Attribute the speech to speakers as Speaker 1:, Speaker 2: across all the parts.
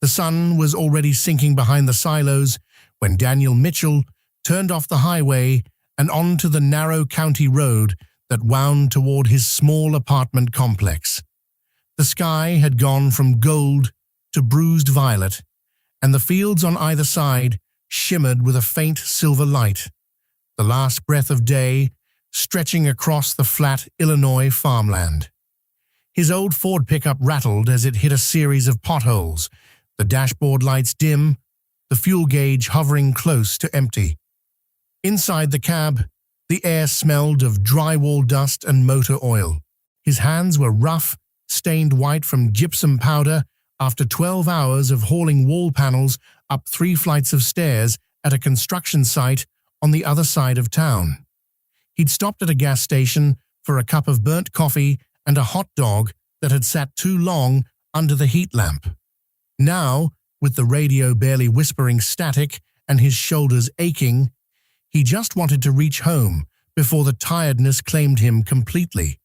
Speaker 1: The sun was already sinking behind the silos when Daniel Mitchell turned off the highway and onto the narrow county road that wound toward his small apartment complex. The sky had gone from gold to bruised violet, and the fields on either side shimmered with a faint silver light, the last breath of day stretching across the flat Illinois farmland. His old Ford pickup rattled as it hit a series of potholes, the dashboard lights dim, the fuel gauge hovering close to empty. Inside the cab, the air smelled of drywall dust and motor oil. His hands were rough, stained white from gypsum powder after 12 hours of hauling wall panels up 3 flights of stairs at a construction site on the other side of town. He'd stopped at a gas station for a cup of burnt coffee and a hot dog that had sat too long under the heat lamp. Now, with the radio barely whispering static and his shoulders aching, he just wanted to reach home before the tiredness claimed him completely.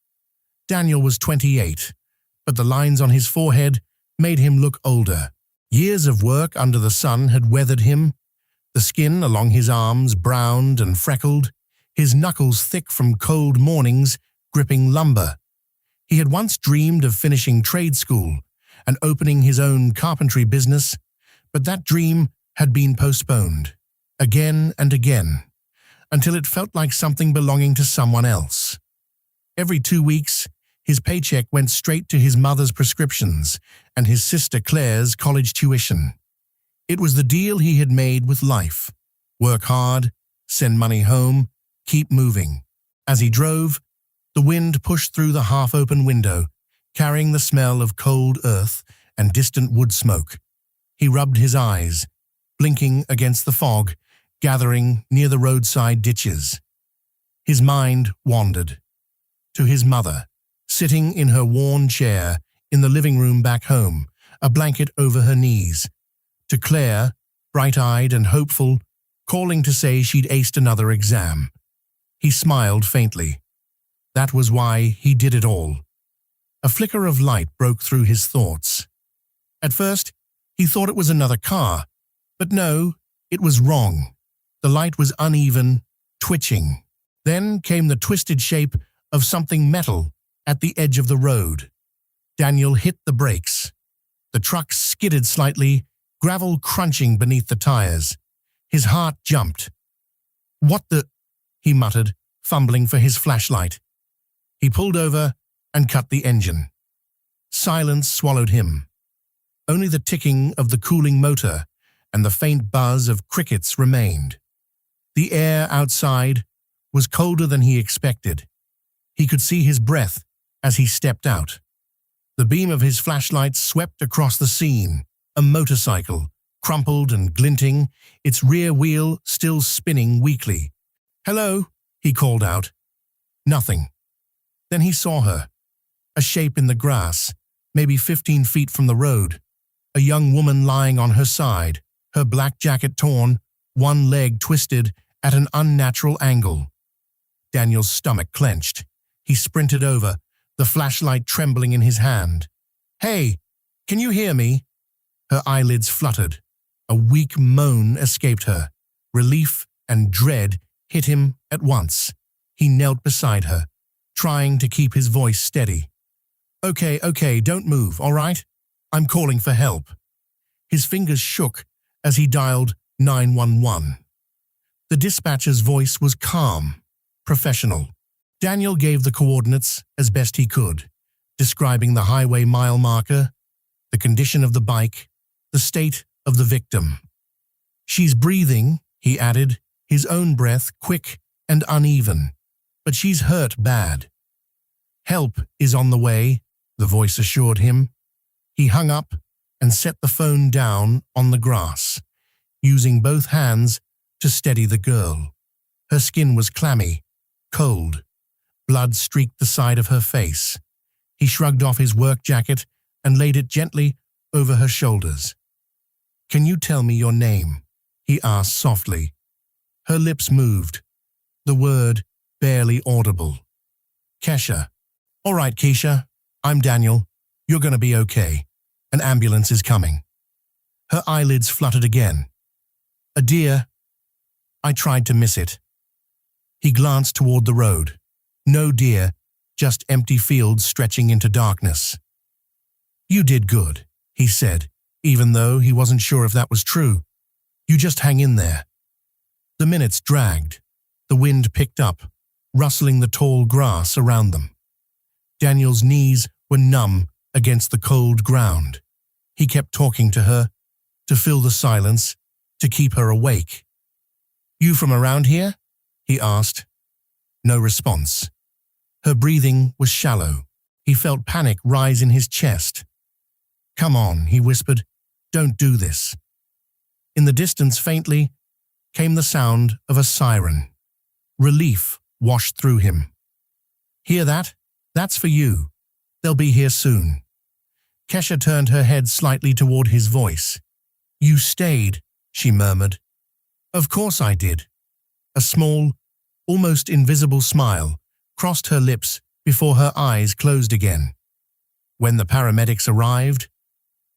Speaker 1: Daniel was 28, but the lines on his forehead made him look older. Years of work under the sun had weathered him, the skin along his arms browned and freckled, his knuckles thick from cold mornings gripping lumber. He had once dreamed of finishing trade school and opening his own carpentry business, but that dream had been postponed, again and again, until it felt like something belonging to someone else. Every 2 weeks, his paycheck went straight to his mother's prescriptions and his sister Claire's college tuition. It was the deal he had made with life. Work hard, send money home, keep moving. As he drove, the wind pushed through the half-open window, carrying the smell of cold earth and distant wood smoke. He rubbed his eyes, blinking against the fog, gathering near the roadside ditches. His mind wandered to his mother, sitting in her worn chair in the living room back home, a blanket over her knees. To Claire, bright-eyed and hopeful, calling to say she'd aced another exam. He smiled faintly. That was why he did it all. A flicker of light broke through his thoughts. At first, he thought it was another car, but no, it was wrong. The light was uneven, twitching. Then came the twisted shape of something metal at the edge of the road. Daniel hit the brakes. The truck skidded slightly, gravel crunching beneath the tires. His heart jumped. "What the?" he muttered, fumbling for his flashlight. He pulled over and cut the engine. Silence swallowed him. Only the ticking of the cooling motor and the faint buzz of crickets remained. The air outside was colder than he expected. He could see his breath as he stepped out. The beam of his flashlight swept across the scene, a motorcycle, crumpled and glinting, its rear wheel still spinning weakly. "Hello," he called out. Nothing. Then he saw her, a shape in the grass, maybe 15 feet from the road, a young woman lying on her side, her black jacket torn, one leg twisted at an unnatural angle. Daniel's stomach clenched. He sprinted over, the flashlight trembling in his hand. "Hey, can you hear me?" Her eyelids fluttered. A weak moan escaped her. Relief and dread hit him at once. He knelt beside her, trying to keep his voice steady. Okay, don't move, all right? I'm calling for help." His fingers shook as he dialed 911. The dispatcher's voice was calm, professional. Daniel gave the coordinates as best he could, describing the highway mile marker, the condition of the bike, the state of the victim. "She's breathing," he added, his own breath quick and uneven, "but she's hurt bad." "Help is on the way," the voice assured him. He hung up and set the phone down on the grass, using both hands to steady the girl. Her skin was clammy, cold. Blood streaked the side of her face. He shrugged off his work jacket and laid it gently over her shoulders. "Can you tell me your name?" he asked softly. Her lips moved, the word barely audible. "Kesha." "All right, Kesha. I'm Daniel. You're going to be okay. An ambulance is coming." Her eyelids fluttered again. "A deer. I tried to miss it." He glanced toward the road. No deer, just empty fields stretching into darkness. "You did good," he said, even though he wasn't sure if that was true. "You just hang in there." The minutes dragged. The wind picked up, rustling the tall grass around them. Daniel's knees were numb against the cold ground. He kept talking to her, to fill the silence, to keep her awake. "You from around here?" he asked. No response. Her breathing was shallow. He felt panic rise in his chest. "Come on," he whispered. "Don't do this." In the distance, faintly, came the sound of a siren. Relief washed through him. "Hear that? That's for you. They'll be here soon." Kesha turned her head slightly toward his voice. "You stayed," she murmured. "Of course I did." A small, almost invisible smile crossed her lips before her eyes closed again. When the paramedics arrived,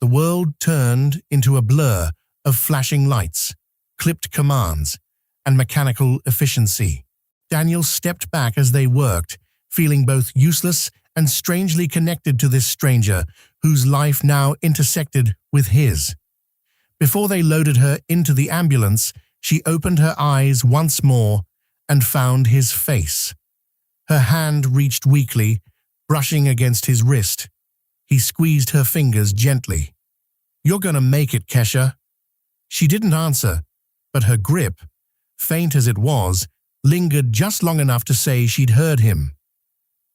Speaker 1: the world turned into a blur of flashing lights, clipped commands, and mechanical efficiency. Daniel stepped back as they worked, feeling both useless and strangely connected to this stranger whose life now intersected with his. Before they loaded her into the ambulance, she opened her eyes once more and found his face. Her hand reached weakly, brushing against his wrist. He squeezed her fingers gently. "You're gonna make it, Kesha." She didn't answer, but her grip, faint as it was, lingered just long enough to say she'd heard him.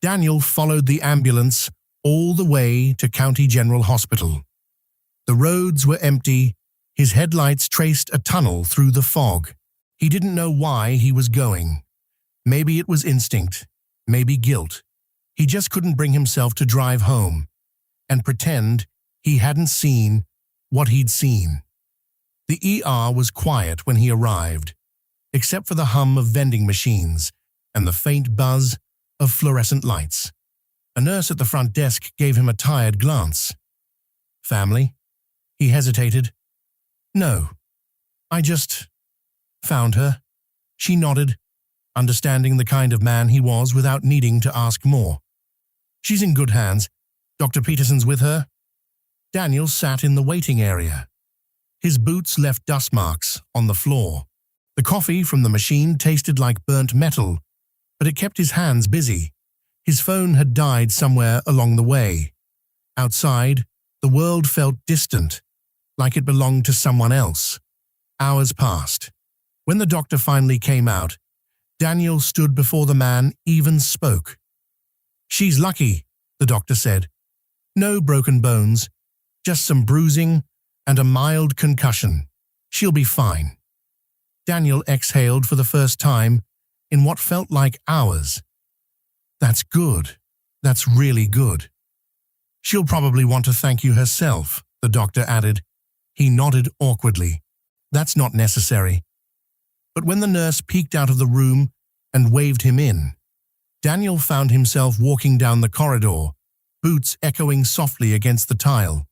Speaker 1: Daniel followed the ambulance all the way to County General Hospital. The roads were empty. His headlights traced a tunnel through the fog. He didn't know why he was going. Maybe it was instinct, maybe guilt. He just couldn't bring himself to drive home and pretend he hadn't seen what he'd seen. The ER was quiet when he arrived, except for the hum of vending machines and the faint buzz of fluorescent lights. A nurse at the front desk gave him a tired glance. "Family?" He hesitated. "No, I just found her." She nodded, understanding the kind of man he was without needing to ask more. "She's in good hands. Dr. Peterson's with her." Daniel sat in the waiting area. His boots left dust marks on the floor. The coffee from the machine tasted like burnt metal, but it kept his hands busy. His phone had died somewhere along the way. Outside, the world felt distant, like it belonged to someone else. Hours passed. When the doctor finally came out, Daniel stood before the man even spoke. "She's lucky," the doctor said. "No broken bones, just some bruising and a mild concussion. She'll be fine." Daniel exhaled for the first time in what felt like hours. "That's good. That's really good." "She'll probably want to thank you herself," the doctor added. He nodded awkwardly. "That's not necessary." But when the nurse peeked out of the room and waved him in, Daniel found himself walking down the corridor, boots echoing softly against the tile.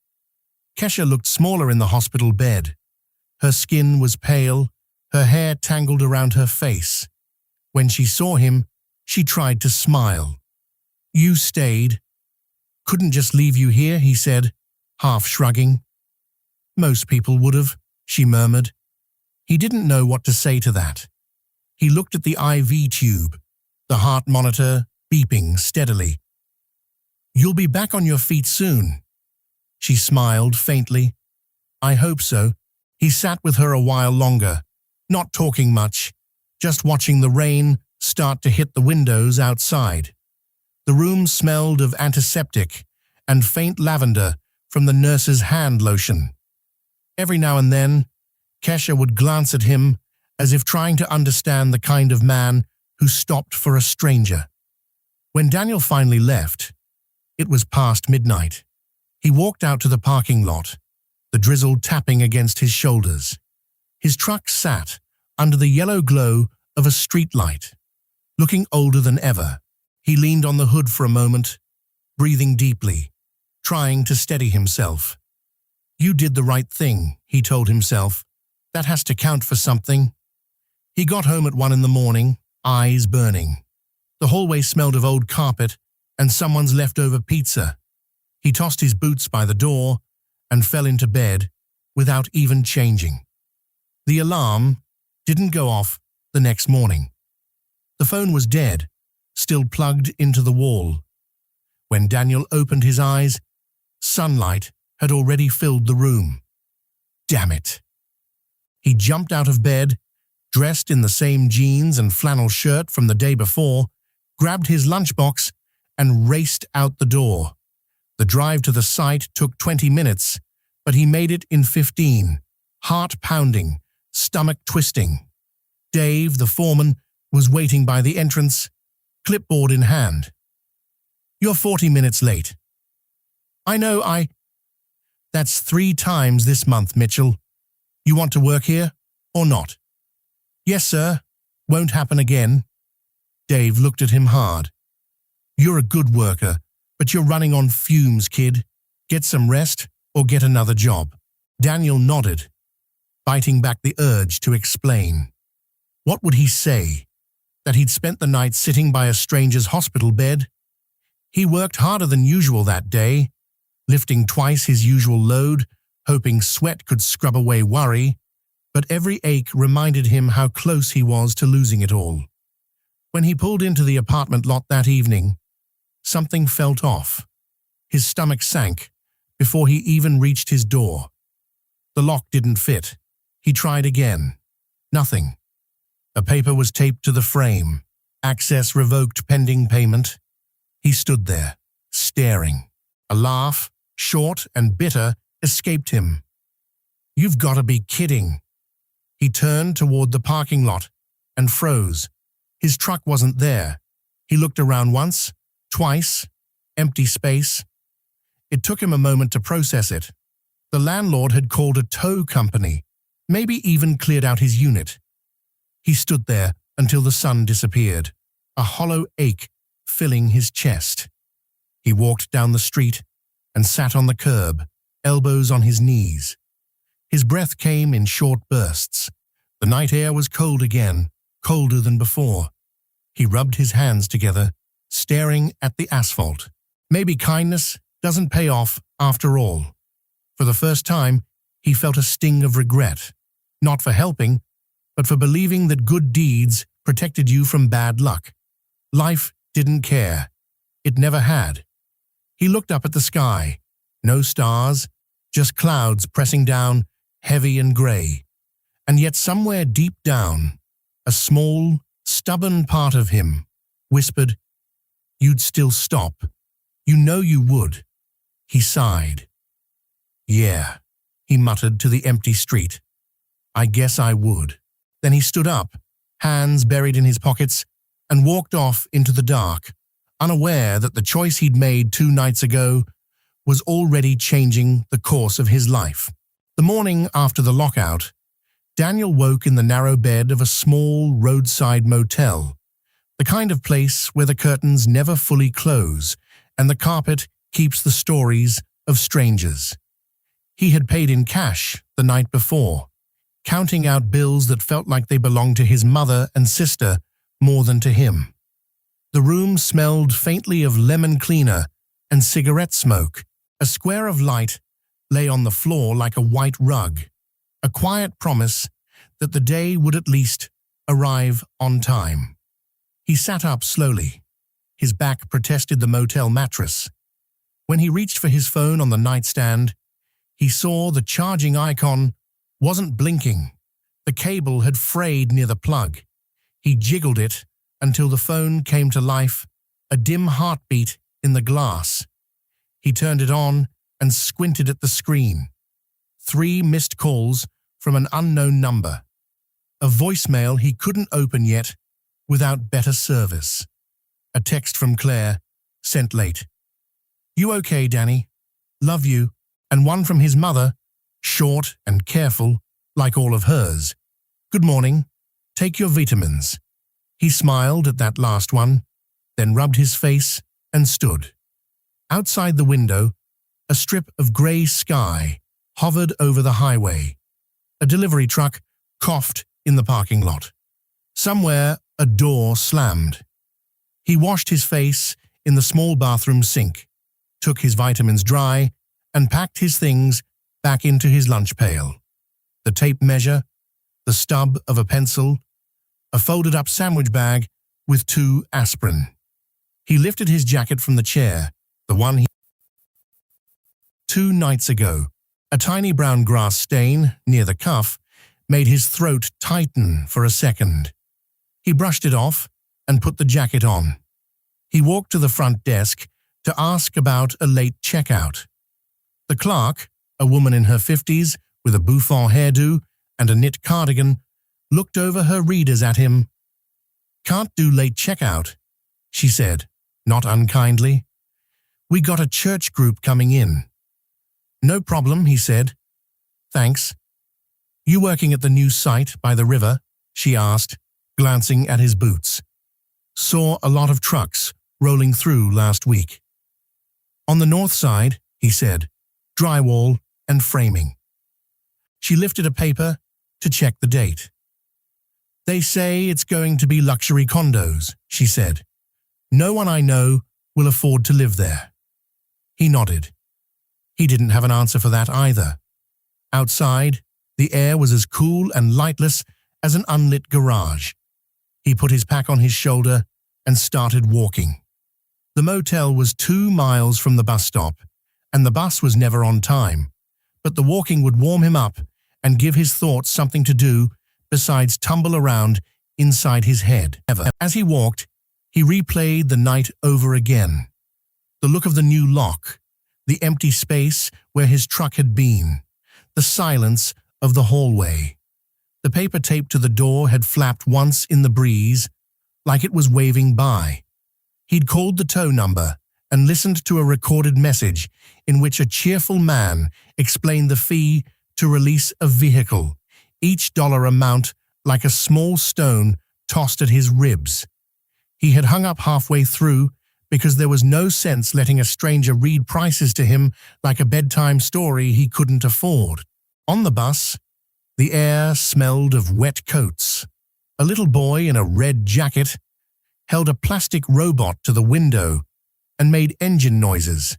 Speaker 1: Kesha looked smaller in the hospital bed. Her skin was pale, her hair tangled around her face. When she saw him, she tried to smile. "You stayed." "Couldn't just leave you here," he said, half shrugging. "Most people would have," she murmured. He didn't know what to say to that. He looked at the IV tube, the heart monitor beeping steadily. "You'll be back on your feet soon." She smiled faintly. "I hope so." He sat with her a while longer, not talking much, just watching the rain start to hit the windows outside. The room smelled of antiseptic and faint lavender from the nurse's hand lotion. Every now and then, Kesha would glance at him as if trying to understand the kind of man who stopped for a stranger. When Daniel finally left, it was past midnight. He walked out to the parking lot, the drizzle tapping against his shoulders. His truck sat under the yellow glow of a streetlight. Looking older than ever, he leaned on the hood for a moment, breathing deeply, trying to steady himself. You did the right thing, he told himself. That has to count for something. He got home at 1 in the morning, eyes burning. The hallway smelled of old carpet and someone's leftover pizza. He tossed his boots by the door and fell into bed without even changing. The alarm didn't go off the next morning. The phone was dead, still plugged into the wall. When Daniel opened his eyes, sunlight had already filled the room. Damn it! He jumped out of bed, dressed in the same jeans and flannel shirt from the day before, grabbed his lunchbox and raced out the door. The drive to the site took 20 minutes, but he made it in 15, heart pounding, stomach twisting. Dave, the foreman, was waiting by the entrance, clipboard in hand. You're 40 minutes late. I know That's 3 times this month, Mitchell. You want to work here or not? Yes, sir. Won't happen again. Dave looked at him hard. You're a good worker, but you're running on fumes, kid. Get some rest or get another job. Daniel nodded, biting back the urge to explain. What would he say? That he'd spent the night sitting by a stranger's hospital bed? He worked harder than usual that day, lifting twice his usual load, hoping sweat could scrub away worry, but every ache reminded him how close he was to losing it all. When he pulled into the apartment lot that evening, something felt off. His stomach sank before he even reached his door. The lock didn't fit. He tried again. Nothing. A paper was taped to the frame. Access revoked pending payment. He stood there, staring. A laugh, short and bitter, escaped him. You've got to be kidding. He turned toward the parking lot and froze. His truck wasn't there. He looked around once, twice, empty space. It took him a moment to process it. The landlord had called a tow company, maybe even cleared out his unit. He stood there until the sun disappeared, a hollow ache filling his chest. He walked down the street and sat on the curb, elbows on his knees. His breath came in short bursts. The night air was cold again, colder than before. He rubbed his hands together, staring at the asphalt. Maybe kindness doesn't pay off after all. For the first time, he felt a sting of regret, not for helping, but for believing that good deeds protected you from bad luck. Life didn't care. It never had. He looked up at the sky. No stars, just clouds pressing down, heavy and grey. And yet somewhere deep down, a small, stubborn part of him whispered, "You'd still stop. You know you would." He sighed. "Yeah," he muttered to the empty street. "I guess I would." Then he stood up, hands buried in his pockets, and walked off into the dark, unaware that the choice he'd made 2 nights ago was already changing the course of his life. The morning after the lockout, Daniel woke in the narrow bed of a small roadside motel, the kind of place where the curtains never fully close and the carpet keeps the stories of strangers. He had paid in cash the night before, counting out bills that felt like they belonged to his mother and sister more than to him. The room smelled faintly of lemon cleaner and cigarette smoke. A square of light lay on the floor like a white rug, a quiet promise that the day would at least arrive on time. He sat up slowly. His back protested the motel mattress. When he reached for his phone on the nightstand, he saw the charging icon wasn't blinking. The cable had frayed near the plug. He jiggled it until the phone came to life, a dim heartbeat in the glass. He turned it on and squinted at the screen. 3 missed calls from an unknown number. A voicemail he couldn't open yet without better service. A text from Claire, sent late. "You okay, Danny? Love you." And one from his mother, short and careful, like all of hers. "Good morning. Take your vitamins." He smiled at that last one, then rubbed his face and stood. Outside the window, a strip of grey sky hovered over the highway. A delivery truck coughed in the parking lot. Somewhere, a door slammed. He washed his face in the small bathroom sink, took his vitamins dry, and packed his things back into his lunch pail. The tape measure, the stub of a pencil, a folded-up sandwich bag with 2 aspirin. He lifted his jacket from the chair, the one he 2 nights ago. A tiny brown grass stain near the cuff made his throat tighten for a second. He brushed it off and put the jacket on. He walked to the front desk to ask about a late checkout. The clerk, a woman in her 50s with a bouffant hairdo and a knit cardigan, looked over her readers at him. "Can't do late checkout," she said, not unkindly. "We got a church group coming in." "No problem," he said. "Thanks." "You working at the new site by the river?" she asked, glancing at his boots. "Saw a lot of trucks rolling through last week." "On the north side," he said, "drywall and framing." She lifted a paper to check the date. "They say it's going to be luxury condos," she said. "No one I know will afford to live there." He nodded. He didn't have an answer for that either. Outside, the air was as cool and lightless as an unlit garage. He put his pack on his shoulder and started walking. The motel was 2 miles from the bus stop, and the bus was never on time, but the walking would warm him up and give his thoughts something to do besides tumble around inside his head. As he walked, he replayed the night over again. The look of the new lock, the empty space where his truck had been, the silence of the hallway. The paper taped to the door had flapped once in the breeze, like it was waving by. He'd called the tow number and listened to a recorded message in which a cheerful man explained the fee to release a vehicle, each dollar amount like a small stone tossed at his ribs. He had hung up halfway through because there was no sense letting a stranger read prices to him like a bedtime story he couldn't afford. On the bus, the air smelled of wet coats. A little boy in a red jacket held a plastic robot to the window and made engine noises.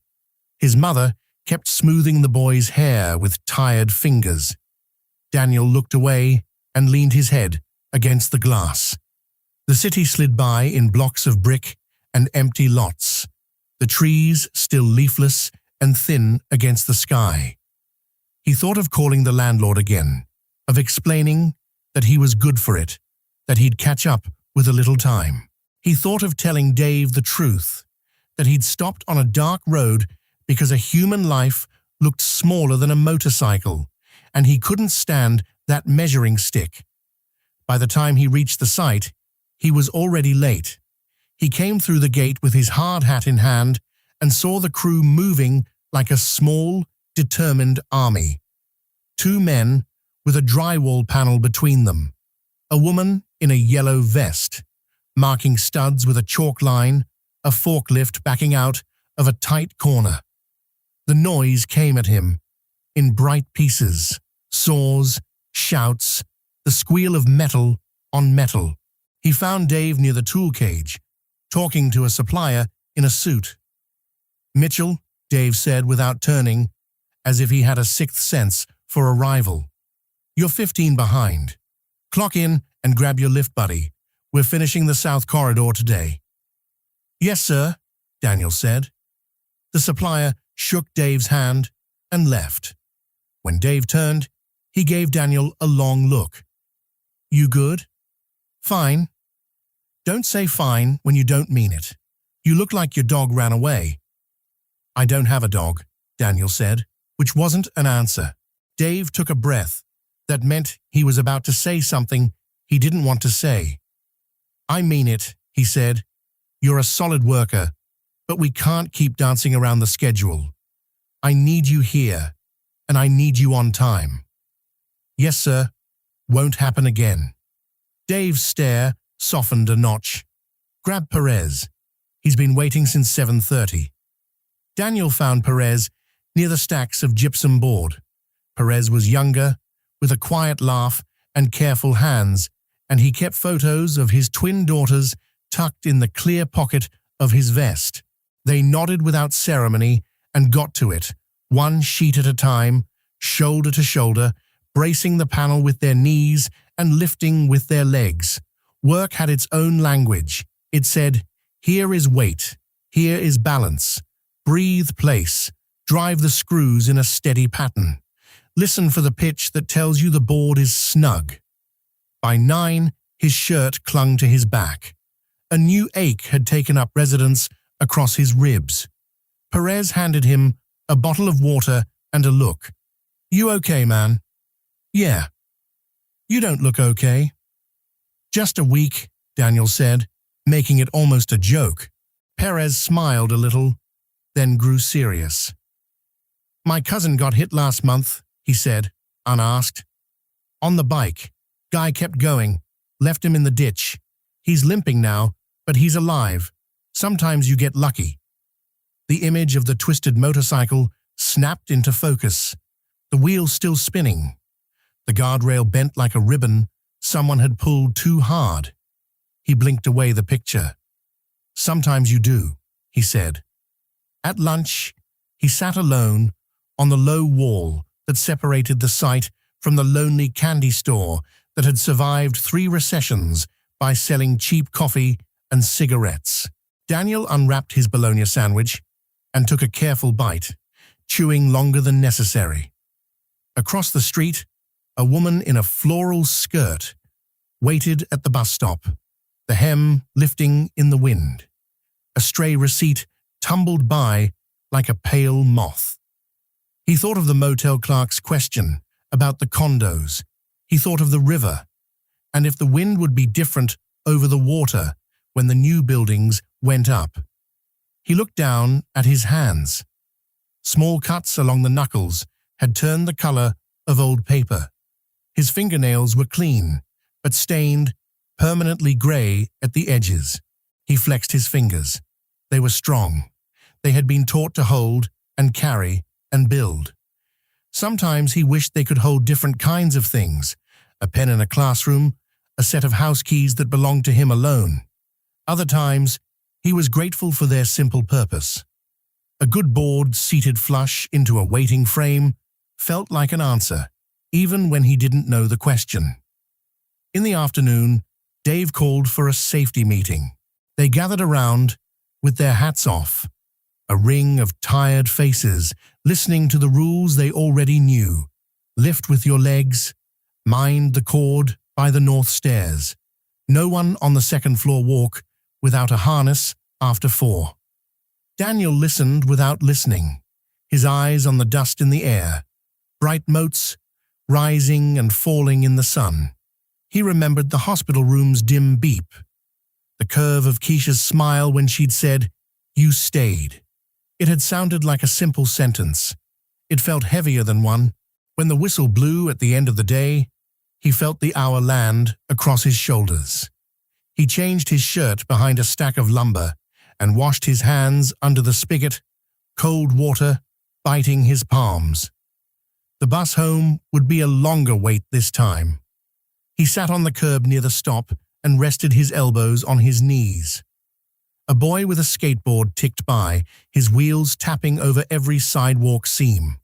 Speaker 1: His mother kept smoothing the boy's hair with tired fingers. Daniel looked away and leaned his head against the glass. The city slid by in blocks of brick and empty lots, the trees still leafless and thin against the sky. He thought of calling the landlord again, of explaining that he was good for it, that he'd catch up with a little time. He thought of telling Dave the truth, that he'd stopped on a dark road because a human life looked smaller than a motorcycle, and he couldn't stand that measuring stick. By the time he reached the site, he was already late. He came through the gate with his hard hat in hand and saw the crew moving like a small, determined army. 2 men with a drywall panel between them. A woman in a yellow vest, marking studs with a chalk line, a forklift backing out of a tight corner. The noise came at him in bright pieces, saws, shouts, the squeal of metal on metal. He found Dave near the tool cage, talking to a supplier in a suit. "Mitchell," Dave said without turning, as if he had a sixth sense for arrival. "You're 15 behind. Clock in and grab your lift buddy. We're finishing the south corridor today." "Yes, sir," Daniel said. The supplier shook Dave's hand and left. When Dave turned, he gave Daniel a long look. "You good?" "Fine." "Don't say fine when you don't mean it. You look like your dog ran away." "I don't have a dog," Daniel said, which wasn't an answer. Dave took a breath that meant he was about to say something he didn't want to say. "I mean it," he said. "You're a solid worker, but we can't keep dancing around the schedule. I need you here, and I need you on time." "Yes, sir. Won't happen again." Dave's stare softened a notch. "Grab Perez. He's been waiting since 7:30. Daniel found Perez near the stacks of gypsum board. Perez was younger, with a quiet laugh and careful hands, and he kept photos of his twin daughters tucked in the clear pocket of his vest. They nodded without ceremony and got to it, one sheet at a time, shoulder to shoulder, bracing the panel with their knees and lifting with their legs. Work had its own language. It said, "Here is weight, here is balance, breathe place, drive the screws in a steady pattern. Listen for the pitch that tells you the board is snug." By 9, his shirt clung to his back. A new ache had taken up residence across his ribs. Perez handed him a bottle of water and a look. "You okay, man?" "Yeah." "You don't look okay." "Just a week," Daniel said, making it almost a joke. Perez smiled a little, then grew serious. "My cousin got hit last month," he said, unasked. "On the bike. Guy kept going, left him in the ditch. He's limping now, but he's alive. Sometimes you get lucky." The image of the twisted motorcycle snapped into focus, the wheels still spinning. The guardrail bent like a ribbon someone had pulled too hard. He blinked away the picture. "Sometimes you do," he said. At lunch, he sat alone on the low wall that separated the site from the lonely candy store that had survived 3 recessions by selling cheap coffee and cigarettes. Daniel unwrapped his bologna sandwich and took a careful bite, chewing longer than necessary. Across the street, a woman in a floral skirt waited at the bus stop, the hem lifting in the wind. A stray receipt tumbled by like a pale moth. He thought of the motel clerk's question about the condos. He thought of the river, and if the wind would be different over the water when the new buildings went up. He looked down at his hands. Small cuts along the knuckles had turned the color of old paper. His fingernails were clean, but stained permanently gray at the edges. He flexed his fingers. They were strong. They had been taught to hold and carry and build. Sometimes he wished they could hold different kinds of things, a pen in a classroom, a set of house keys that belonged to him alone. Other times, he was grateful for their simple purpose. A good board seated flush into a waiting frame felt like an answer, even when he didn't know the question. In the afternoon, Dave called for a safety meeting. They gathered around with their hats off, a ring of tired faces, listening to the rules they already knew. Lift with your legs, mind the cord by the north stairs. No one on the second floor walk without a harness after 4. Daniel listened without listening, his eyes on the dust in the air, bright motes rising and falling in the sun. He remembered the hospital room's dim beep, the curve of Kesha's smile when she'd said, "You stayed." It had sounded like a simple sentence. It felt heavier than one. When the whistle blew at the end of the day, he felt the hour land across his shoulders. He changed his shirt behind a stack of lumber and washed his hands under the spigot, cold water biting his palms. The bus home would be a longer wait this time. He sat on the curb near the stop and rested his elbows on his knees. A boy with a skateboard ticked by, his wheels tapping over every sidewalk seam.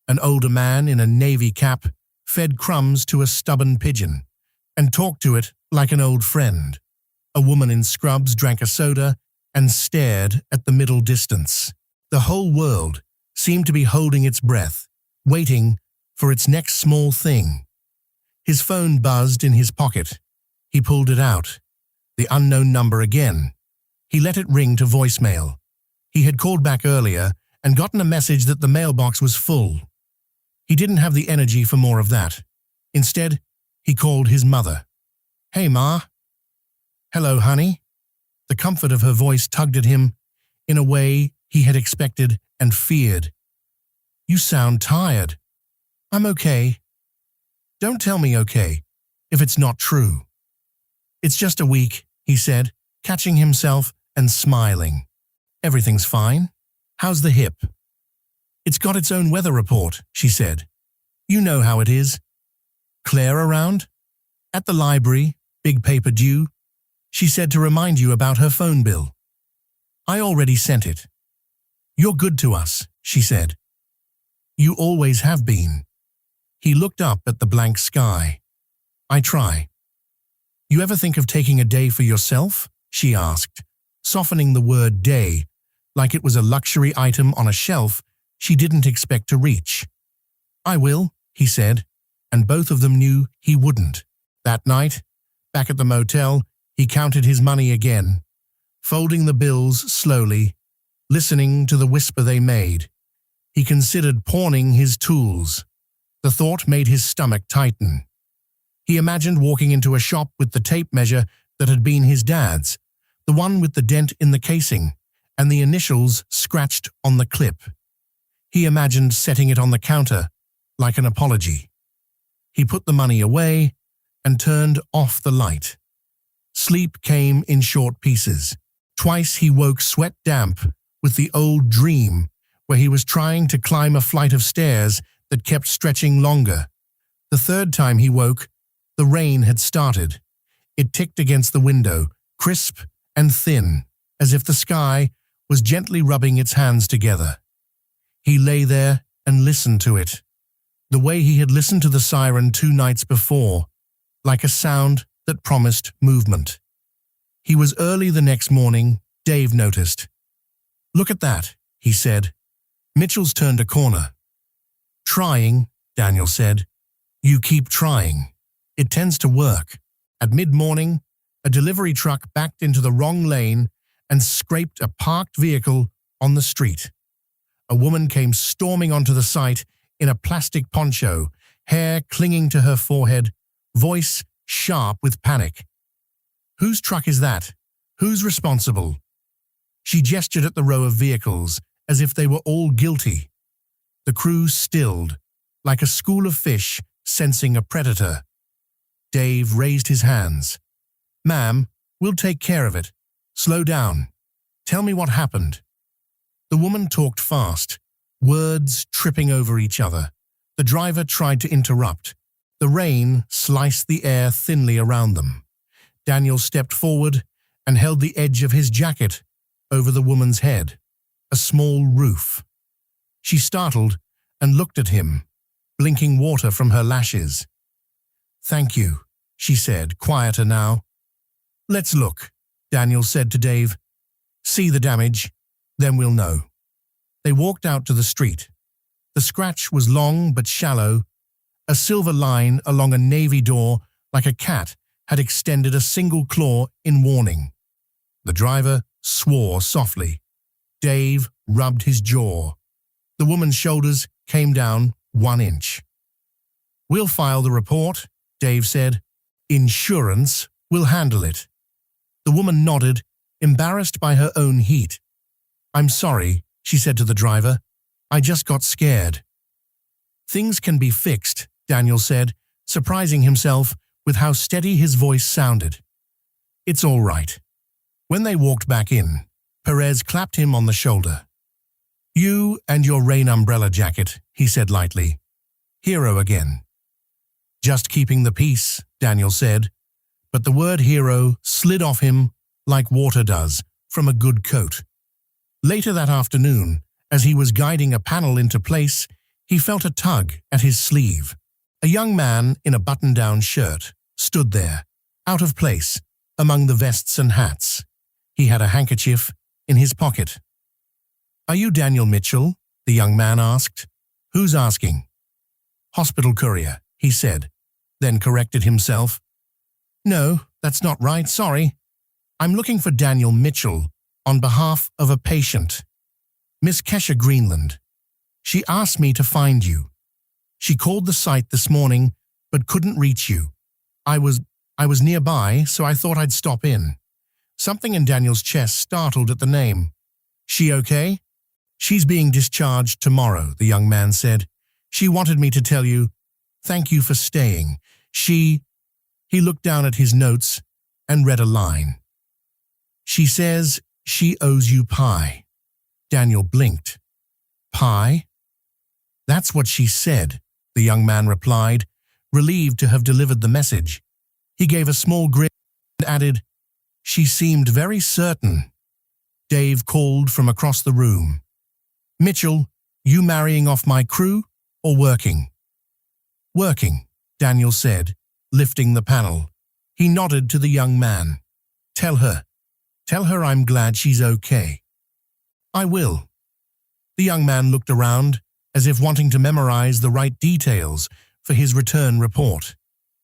Speaker 1: An older man in a navy cap fed crumbs to a stubborn pigeon and talked to it like an old friend. A woman in scrubs drank a soda and stared at the middle distance. The whole world seemed to be holding its breath, waiting for its next small thing. His phone buzzed in his pocket. He pulled it out. The unknown number again. He let it ring to voicemail. He had called back earlier and gotten a message that the mailbox was full. He didn't have the energy for more of that. Instead, he called his mother. "Hey, Ma." "Hello, honey." The comfort of her voice tugged at him in a way he had expected and feared. "You sound tired." "I'm okay." "Don't tell me okay, if it's not true." "It's just a week," he said, catching himself and smiling. "Everything's fine. How's the hip?" "It's got its own weather report," she said. You know how it is. Claire around? At the library, big paper due. She said to remind you about her phone bill. I already sent it. You're good to us, she said. You always have been. He looked up at the blank sky. I try. You ever think of taking a day for yourself? She asked, softening the word day, like it was a luxury item on a shelf she didn't expect to reach. I will, he said, and both of them knew he wouldn't. That night, back at the motel, he counted his money again, folding the bills slowly, listening to the whisper they made. He considered pawning his tools. The thought made his stomach tighten. He imagined walking into a shop with the tape measure that had been his dad's, the one with the dent in the casing and the initials scratched on the clip. He imagined setting it on the counter, like an apology. He put the money away and turned off the light. Sleep came in short pieces. Twice he woke sweat damp with the old dream where he was trying to climb a flight of stairs that kept stretching longer. The third time he woke, the rain had started. It ticked against the window, crisp and thin, as if the sky was gently rubbing its hands together. He lay there and listened to it, the way he had listened to the siren 2 nights before, like a sound that promised movement. He was early the next morning, Dave noticed. Look at that, he said. Mitchell's turned a corner. Trying, Daniel said. You keep trying. It tends to work. At mid-morning, a delivery truck backed into the wrong lane and scraped a parked vehicle on the street. A woman came storming onto the site in a plastic poncho, hair clinging to her forehead, voice sharp with panic. Whose truck is that? Who's responsible? She gestured at the row of vehicles, as if they were all guilty. The crew stilled, like a school of fish sensing a predator. Dave raised his hands. Ma'am, we'll take care of it. Slow down. Tell me what happened. The woman talked fast, words tripping over each other. The driver tried to interrupt. The rain sliced the air thinly around them. Daniel stepped forward and held the edge of his jacket over the woman's head, a small roof. She startled and looked at him, blinking water from her lashes. Thank you, she said, quieter now. Let's look, Daniel said to Dave. See the damage, then we'll know. They walked out to the street. The scratch was long but shallow, a silver line along a navy door like a cat had extended a single claw in warning. The driver swore softly. Dave rubbed his jaw. The woman's shoulders came down 1 inch. We'll file the report, Dave said. Insurance will handle it. The woman nodded, embarrassed by her own heat. I'm sorry, she said to the driver. I just got scared. Things can be fixed, Daniel said, surprising himself with how steady his voice sounded. It's all right. When they walked back in, Perez clapped him on the shoulder. You and your rain umbrella jacket, he said lightly. Hero again. Just keeping the peace, Daniel said, but the word hero slid off him like water does from a good coat. Later that afternoon, as he was guiding a panel into place, he felt a tug at his sleeve. A young man in a button-down shirt stood there, out of place, among the vests and hats. He had a handkerchief in his pocket. Are you Daniel Mitchell? The young man asked. Who's asking? Hospital courier, he said, then corrected himself. No, that's not right, sorry. I'm looking for Daniel Mitchell on behalf of a patient. Miss Kesha Greenland. She asked me to find you. She called the site this morning, but couldn't reach you. I was nearby, so I thought I'd stop in. Something in Daniel's chest startled at the name. She okay? She's being discharged tomorrow, the young man said. She wanted me to tell you, thank you for staying. He looked down at his notes and read a line. She says she owes you pie. Daniel blinked. Pie? That's what she said, the young man replied, relieved to have delivered the message. He gave a small grin and added, "She seemed very certain." Dave called from across the room. "Mitchell, you marrying off my crew or working?" "Working," Daniel said, lifting the panel. He nodded to the young man. Tell her I'm glad she's okay." "I will." The young man looked around, as if wanting to memorize the right details for his return report.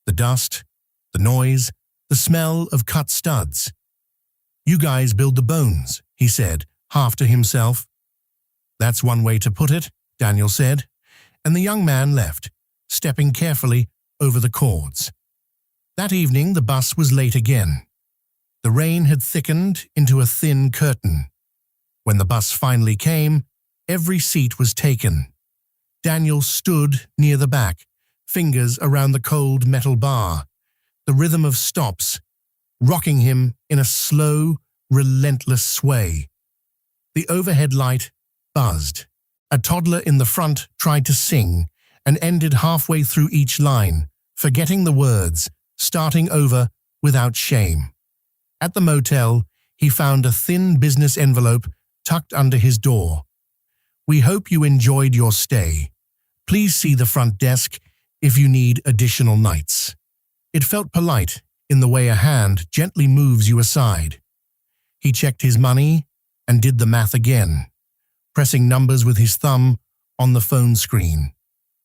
Speaker 1: The dust, the noise, the smell of cut studs. "You guys build the bones," he said, half to himself. "That's one way to put it," Daniel said, and the young man left, stepping carefully over the cords. That evening the bus was late again. The rain had thickened into a thin curtain. When the bus finally came, every seat was taken. Daniel stood near the back, fingers around the cold metal bar, the rhythm of stops, rocking him in a slow, relentless sway. The overhead light buzzed. A toddler in the front tried to sing and ended halfway through each line, forgetting the words, starting over without shame. At the motel, he found a thin business envelope tucked under his door. "We hope you enjoyed your stay. Please see the front desk if you need additional nights." It felt polite in the way a hand gently moves you aside. He checked his money and did the math again, pressing numbers with his thumb on the phone screen.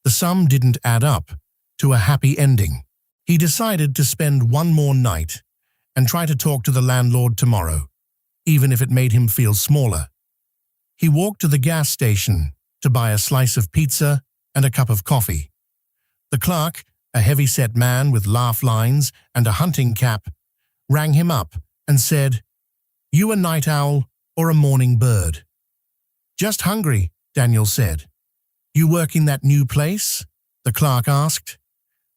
Speaker 1: The sum didn't add up to a happy ending. He decided to spend one more night and try to talk to the landlord tomorrow, even if it made him feel smaller. He walked to the gas station to buy a slice of pizza and a cup of coffee. The clerk, a heavy-set man with laugh lines and a hunting cap, rang him up and said, "You a night owl or a morning bird?" "Just hungry," Daniel said. "You work in that new place?" the clerk asked.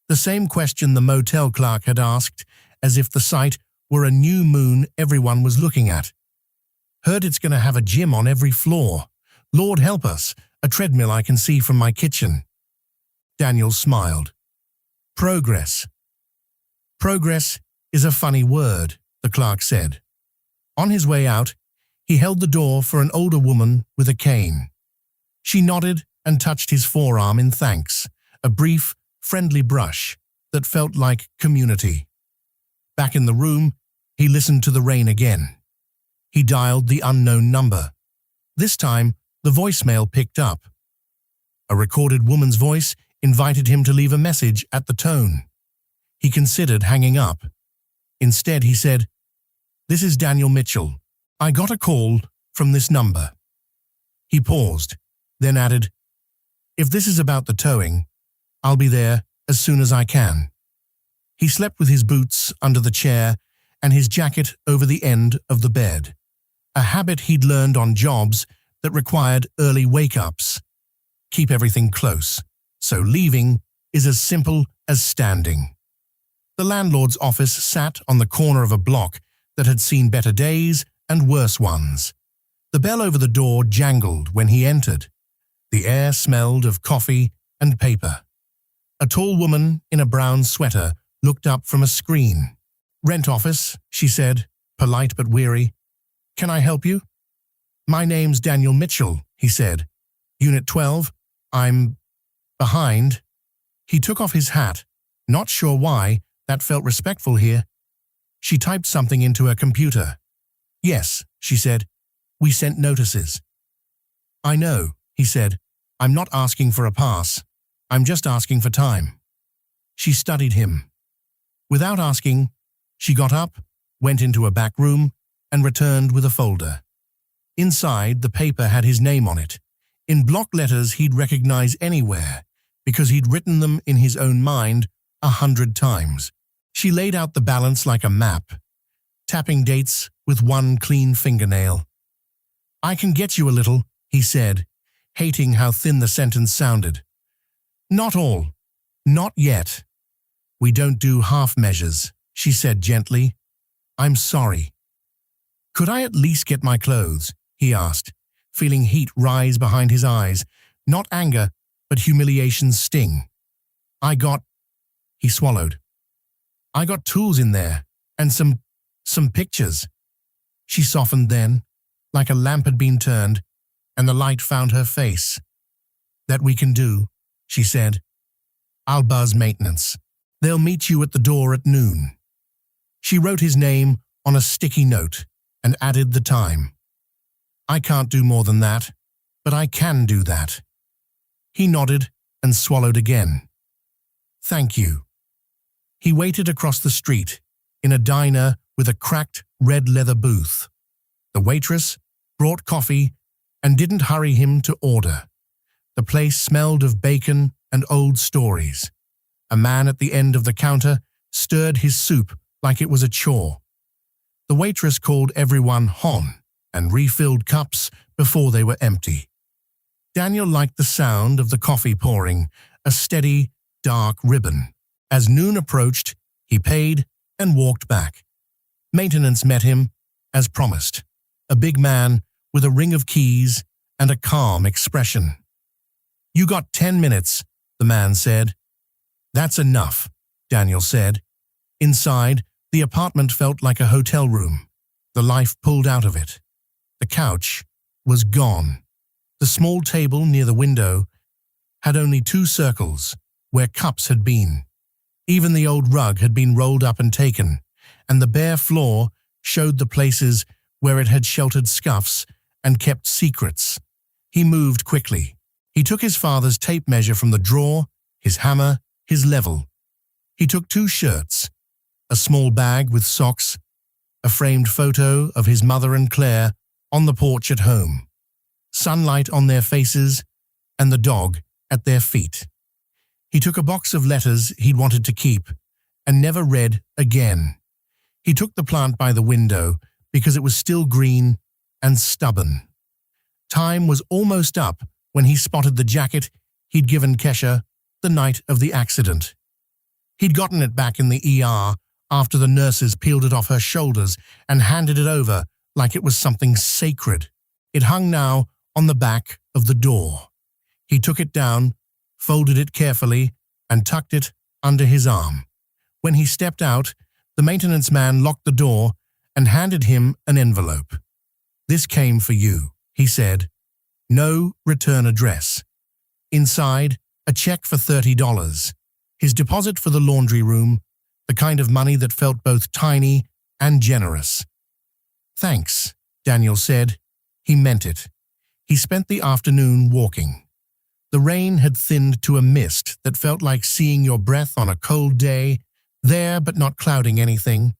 Speaker 1: The same question the motel clerk had asked, as if the site were a new moon everyone was looking at. "Heard it's going to have a gym on every floor. Lord help us, a treadmill I can see from my kitchen." Daniel smiled. "Progress." "Progress is a funny word," the clerk said. On his way out, he held the door for an older woman with a cane. She nodded and touched his forearm in thanks, a brief, friendly brush that felt like community. Back in the room, he listened to the rain again. He dialed the unknown number. This time, the voicemail picked up. A recorded woman's voice invited him to leave a message at the tone. He considered hanging up. Instead, he said, "This is Daniel Mitchell. I got a call from this number." He paused, then added, "If this is about the towing, I'll be there as soon as I can." He slept with his boots under the chair and his jacket over the end of the bed, a habit he'd learned on jobs that required early wake-ups. Keep everything close, so leaving is as simple as standing. The landlord's office sat on the corner of a block that had seen better days and worse ones. The bell over the door jangled when he entered. The air smelled of coffee and paper. A tall woman in a brown sweater looked up from a screen. "Rent office," she said, polite but weary. "Can I help you?" "My name's Daniel Mitchell," he said. "Unit 12. I'm behind." He took off his hat, not sure why that felt respectful here. She typed something into her computer. "Yes," she said. "We sent notices." "I know," he said. "I'm not asking for a pass. I'm just asking for time." She studied him. Without asking, she got up, went into a back room, and returned with a folder. Inside, the paper had his name on it, in block letters he'd recognize anywhere, because he'd written them in his own mind 100 times. She laid out the balance like a map, tapping dates with one clean fingernail. "I can get you a little," he said, hating how thin the sentence sounded. "Not all. Not yet. We don't do half measures," she said gently. "I'm sorry." "Could I at least get my clothes?" he asked, feeling heat rise behind his eyes, not anger, but humiliation's sting. He swallowed. I got tools in there, and some pictures. She softened then, like a lamp had been turned, and the light found her face. That we can do, she said. I'll buzz maintenance. They'll meet you at the door at noon. She wrote his name on a sticky note and added the time. I can't do more than that, but I can do that. He nodded and swallowed again. Thank you. He waited across the street, in a diner with a cracked red leather booth. The waitress brought coffee and didn't hurry him to order. The place smelled of bacon and old stories. A man at the end of the counter stirred his soup like it was a chore. The waitress called everyone hon and refilled cups before they were empty. Daniel liked the sound of the coffee pouring, a steady, dark ribbon. As noon approached, he paid and walked back. Maintenance met him, as promised, a big man with a ring of keys and a calm expression. You got 10 minutes, the man said. That's enough, Daniel said. Inside, the apartment felt like a hotel room. The life pulled out of it. The couch was gone. The small table near the window had only 2 circles where cups had been. Even the old rug had been rolled up and taken, and the bare floor showed the places where it had sheltered scuffs and kept secrets. He moved quickly. He took his father's tape measure from the drawer, his hammer, his level. He took 2 shirts, a small bag with socks, a framed photo of his mother and Claire on the porch at home, sunlight on their faces, and the dog at their feet. He took a box of letters he'd wanted to keep and never read again. He took the plant by the window because it was still green and stubborn. Time was almost up when he spotted the jacket he'd given Kesha the night of the accident. He'd gotten it back in the ER after the nurses peeled it off her shoulders and handed it over like it was something sacred. It hung now on the back of the door. He took it down, folded it carefully, and tucked it under his arm. When he stepped out, the maintenance man locked the door and handed him an envelope. This came for you, he said. No return address. Inside, a check for $30. His deposit for the laundry room, the kind of money that felt both tiny and generous. Thanks, Daniel said. He meant it. He spent the afternoon walking. The rain had thinned to a mist that felt like seeing your breath on a cold day, there but not clouding anything.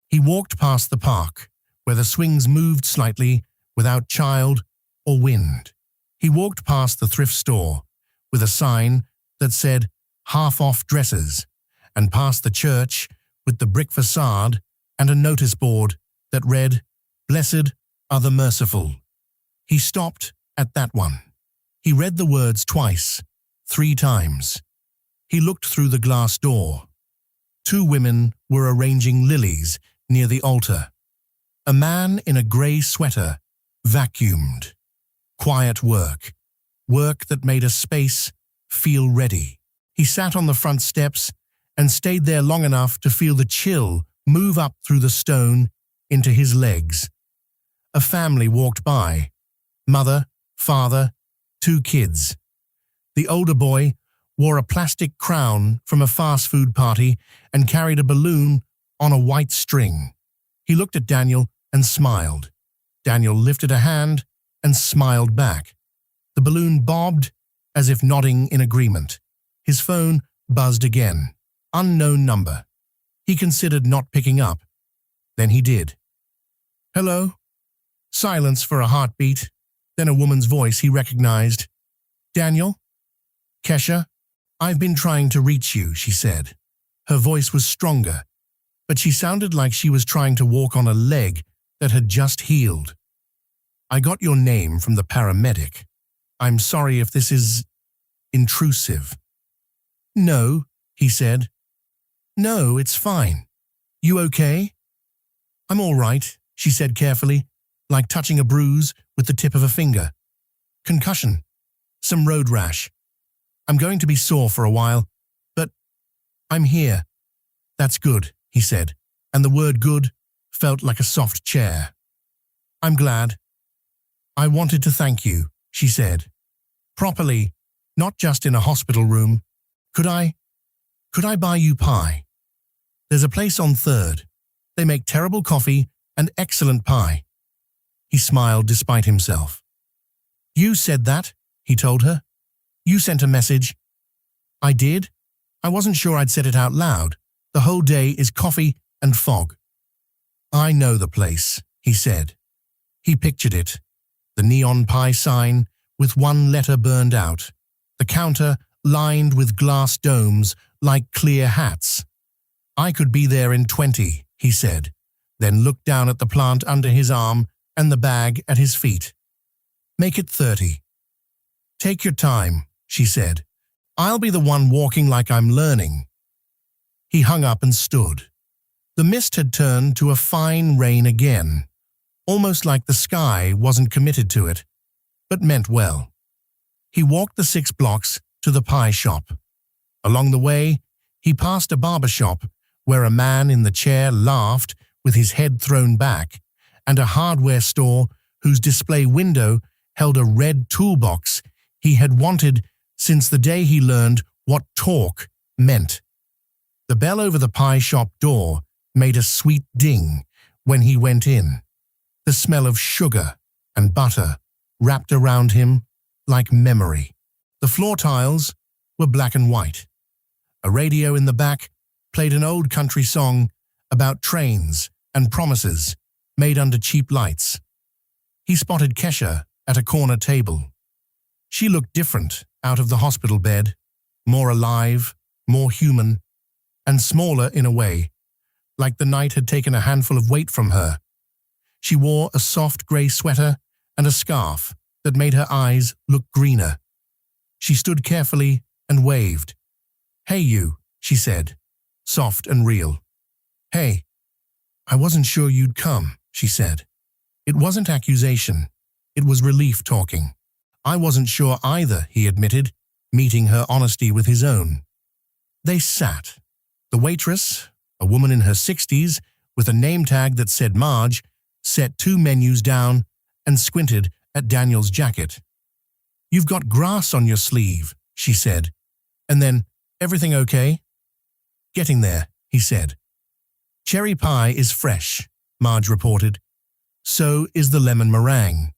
Speaker 1: He walked past the park, where the swings moved slightly without child or wind. He walked past the thrift store, with a sign that said half-off dresses, and past the church with the brick facade and a notice board that read, Blessed are the merciful. He stopped at that one. He read the words twice, 3 times. He looked through the glass door. 2 women were arranging lilies near the altar. A man in a grey sweater vacuumed. Quiet work. Work that made a space feel ready. He sat on the front steps and stayed there long enough to feel the chill move up through the stone into his legs. A family walked by. Mother, father, 2 kids. The older boy wore a plastic crown from a fast food party and carried a balloon on a white string. He looked at Daniel and smiled. Daniel lifted a hand and smiled back. The balloon bobbed as if nodding in agreement. His phone buzzed again. Unknown number. He considered not picking up. Then he did. Hello? Silence for a heartbeat. Then a woman's voice he recognized. Daniel? Kesha? I've been trying to reach you, she said. Her voice was stronger, but she sounded like she was trying to walk on a leg that had just healed. I got your name from the paramedic. I'm sorry if this is intrusive. No, he said. No, it's fine. You okay? I'm all right, she said carefully, like touching a bruise with the tip of a finger. Concussion. Some road rash. I'm going to be sore for a while, but I'm here. That's good, he said, and the word good felt like a soft chair. I'm glad. I wanted to thank you, she said. Properly, not just in a hospital room. Could I buy you pie? There's a place on 3rd. They make terrible coffee and excellent pie. He smiled despite himself. You said that, he told her. You sent a message. I did? I wasn't sure I'd said it out loud. The whole day is coffee and fog. I know the place, he said. He pictured it. The neon pie sign with one letter burned out. The counter lined with glass domes like clear hats. I could be there in 20, he said, then looked down at the plant under his arm and the bag at his feet. Make it 30. Take your time, she said. I'll be the one walking like I'm learning. He hung up and stood. The mist had turned to a fine rain again, almost like the sky wasn't committed to it, but meant well. He walked the 6 blocks to the pie shop. Along the way, he passed a barber shop where a man in the chair laughed with his head thrown back, and a hardware store whose display window held a red toolbox he had wanted since the day he learned what torque meant. The bell over the pie shop door made a sweet ding when he went in. The smell of sugar and butter wrapped around him like memory. The floor tiles were black and white. A radio in the back played an old country song about trains and promises made under cheap lights. He spotted Kesha at a corner table. She looked different out of the hospital bed, more alive, more human, and smaller in a way, like the night had taken a handful of weight from her. She wore a soft grey sweater and a scarf that made her eyes look greener. She stood carefully and waved. Hey you, she said, soft and real. Hey, I wasn't sure you'd come, she said. It wasn't accusation. It was relief talking. I wasn't sure either, he admitted, meeting her honesty with his own. They sat. The waitress, a woman in her 60s with a name tag that said Marge, set 2 menus down and squinted at Daniel's jacket. You've got grass on your sleeve, she said. And then, everything okay? Getting there, he said. Cherry pie is fresh, Marge reported. So is the lemon meringue.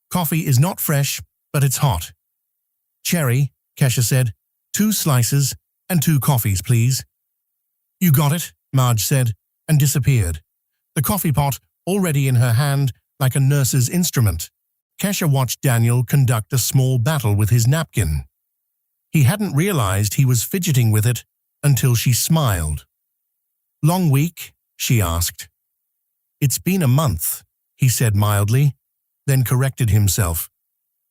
Speaker 1: Coffee is not fresh, but it's hot. Cherry, Kesha said. 2 slices and 2 coffees, please. You got it, Marge said, and disappeared. The coffee pot already in her hand like a nurse's instrument. Kesha watched Daniel conduct a small battle with his napkin. He hadn't realized he was fidgeting with it until she smiled. Long week? She asked. It's been a month, he said mildly, then corrected himself.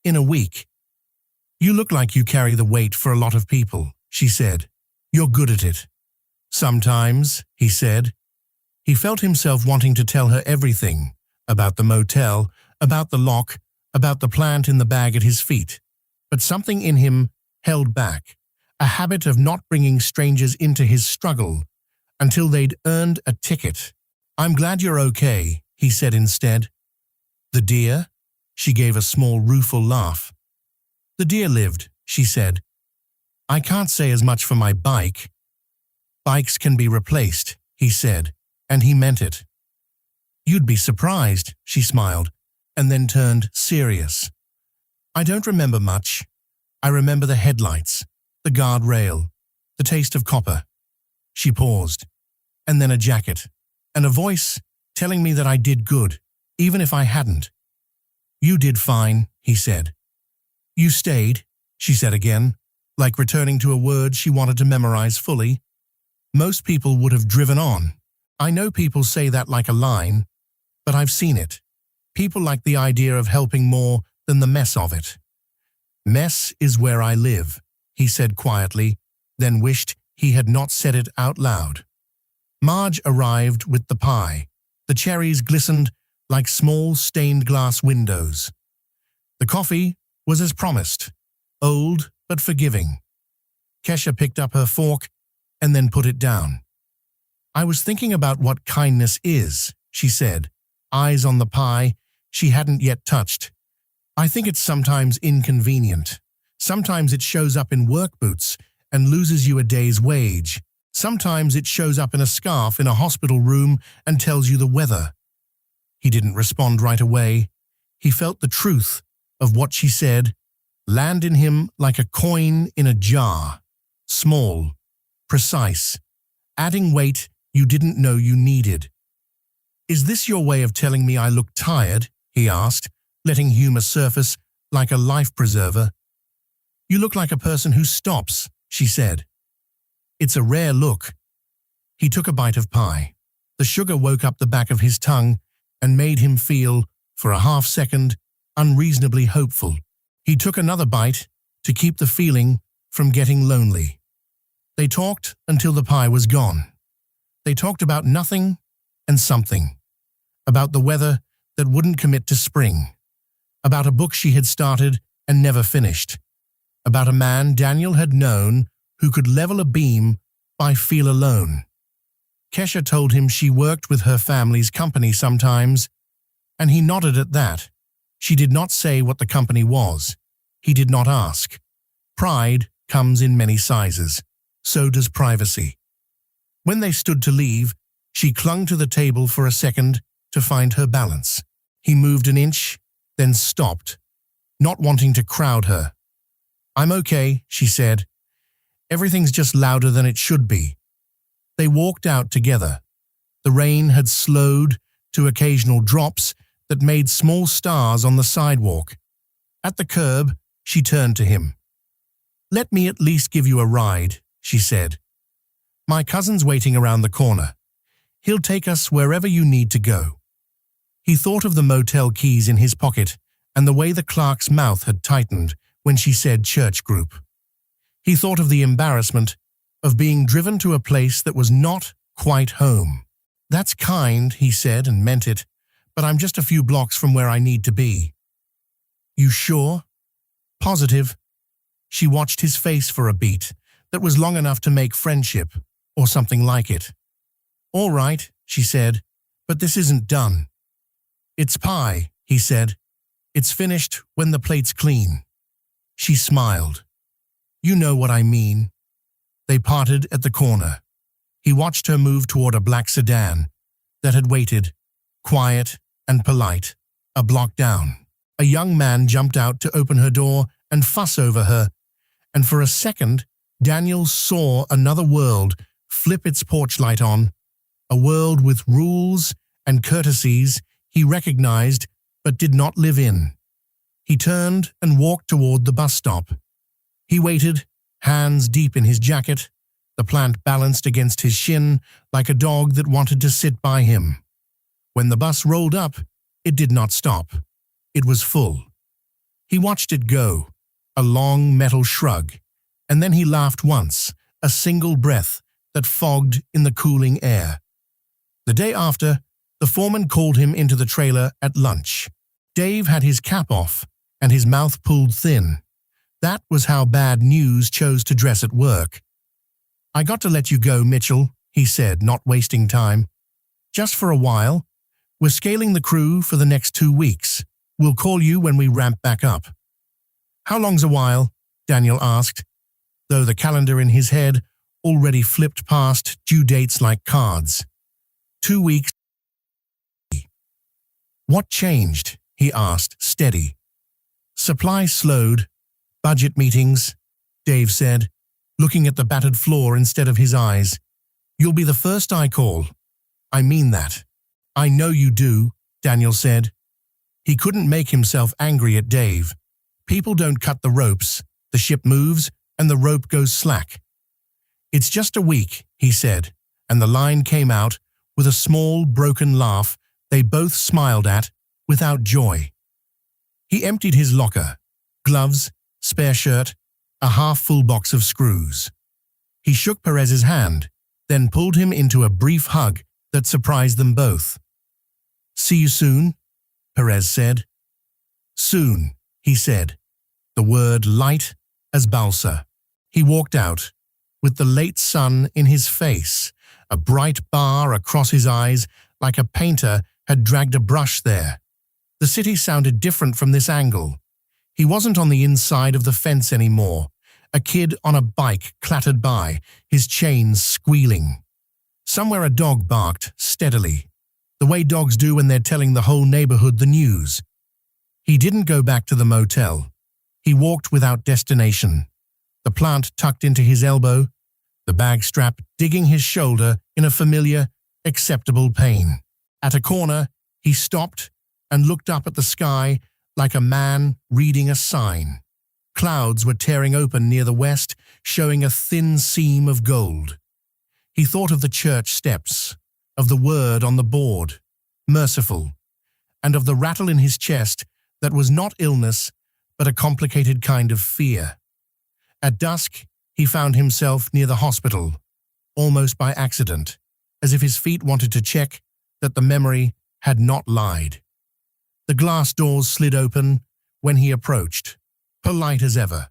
Speaker 1: In a week. You look like you carry the weight for a lot of people, she said. You're good at it. Sometimes, he said. He felt himself wanting to tell her everything, about the motel, about the lock, about the plant in the bag at his feet. But something in him held back, a habit of not bringing strangers into his struggle until they'd earned a ticket. I'm glad you're okay, he said instead. The deer? She gave a small rueful laugh. The deer lived, she said. I can't say as much for my bike. Bikes can be replaced, he said, and he meant it. You'd be surprised, she smiled, and then turned serious. I don't remember much. I remember the headlights, the guardrail, the taste of copper. She paused, and then a jacket, and a voice telling me that I did good, even if I hadn't. You did fine, he said. You stayed, she said again, like returning to a word she wanted to memorize fully. Most people would have driven on. I know people say that like a line, but I've seen it. People like the idea of helping more than the mess of it. Mess is where I live, he said quietly, then wished he had not said it out loud. Marge arrived with the pie. The cherries glistened like small stained glass windows. The coffee was as promised, old but forgiving. Kesha picked up her fork and then put it down. I was thinking about what kindness is, she said, eyes on the pie she hadn't yet touched. I think it's sometimes inconvenient. Sometimes it shows up in work boots and loses you a day's wage. Sometimes it shows up in a scarf in a hospital room and tells you the weather. He didn't respond right away. He felt the truth of what she said land in him like a coin in a jar. Small, precise, adding weight you didn't know you needed. "Is this your way of telling me I look tired?" he asked, letting humor surface like a life preserver. "You look like a person who stops," she said. "It's a rare look." He took a bite of pie. The sugar woke up the back of his tongue and made him feel, for a half second, unreasonably hopeful. He took another bite to keep the feeling from getting lonely. They talked until the pie was gone. They talked about nothing and something. About the weather that wouldn't commit to spring. About a book she had started and never finished. About a man Daniel had known who could level a beam by feel alone. Kesha told him she worked with her family's company sometimes, and he nodded at that. She did not say what the company was. He did not ask. Pride comes in many sizes. So does privacy. When they stood to leave, she clung to the table for a second to find her balance. He moved an inch, then stopped, not wanting to crowd her. "I'm okay," she said. "Everything's just louder than it should be." They walked out together. The rain had slowed to occasional drops that made small stars on the sidewalk. At the curb, she turned to him. "Let me at least give you a ride," she said. "My cousin's waiting around the corner. He'll take us wherever you need to go." He thought of the motel keys in his pocket and the way the clerk's mouth had tightened when she said church group. He thought of the embarrassment of being driven to a place that was not quite home. "That's kind," he said, and meant it, "but I'm just a few blocks from where I need to be." "You sure?" "Positive." She watched his face for a beat that was long enough to make friendship, or something like it. "All right," she said, "but this isn't done." "It's pie," he said. "It's finished when the plate's clean." She smiled. "You know what I mean." They parted at the corner. He watched her move toward a black sedan that had waited, quiet and polite, a block down. A young man jumped out to open her door and fuss over her, and for a second, Daniel saw another world flip its porch light on, a world with rules and courtesies he recognized but did not live in. He turned and walked toward the bus stop. He waited, hands deep in his jacket, the plant balanced against his shin like a dog that wanted to sit by him. When the bus rolled up, it did not stop. It was full. He watched it go, a long metal shrug, and then he laughed once, a single breath that fogged in the cooling air. The day after, the foreman called him into the trailer at lunch. Dave had his cap off and his mouth pulled thin. That was how bad news chose to dress at work. "I got to let you go, Mitchell," he said, not wasting time. "Just for a while. We're scaling the crew for the next 2 weeks. We'll call you when we ramp back up." "How long's a while?" Daniel asked, though the calendar in his head already flipped past due dates like cards. 2 weeks. "What changed?" he asked, steady. "Supply slowed. Budget meetings," Dave said, looking at the battered floor instead of his eyes. "You'll be the first I call. I mean that." "I know you do," Daniel said. He couldn't make himself angry at Dave. People don't cut the ropes. The ship moves and the rope goes slack. "It's just a week," he said, and the line came out with a small, broken laugh they both smiled at without joy. He emptied his locker, gloves, spare shirt, a half-full box of screws. He shook Perez's hand, then pulled him into a brief hug that surprised them both. "See you soon," Perez said. "Soon," he said, the word light as balsa. He walked out, with the late sun in his face, a bright bar across his eyes like a painter had dragged a brush there. The city sounded different from this angle. He wasn't on the inside of the fence anymore. A kid on a bike clattered by, his chains squealing. Somewhere a dog barked steadily, the way dogs do when they're telling the whole neighborhood the news. He didn't go back to the motel. He walked without destination, the plant tucked into his elbow, the bag strap digging his shoulder in a familiar, acceptable pain. At a corner, he stopped and looked up at the sky like a man reading a sign. Clouds were tearing open near the west, showing a thin seam of gold. He thought of the church steps, of the word on the board, merciful, and of the rattle in his chest that was not illness but a complicated kind of fear. At dusk, he found himself near the hospital, almost by accident, as if his feet wanted to check that the memory had not lied. The glass doors slid open when he approached, polite as ever.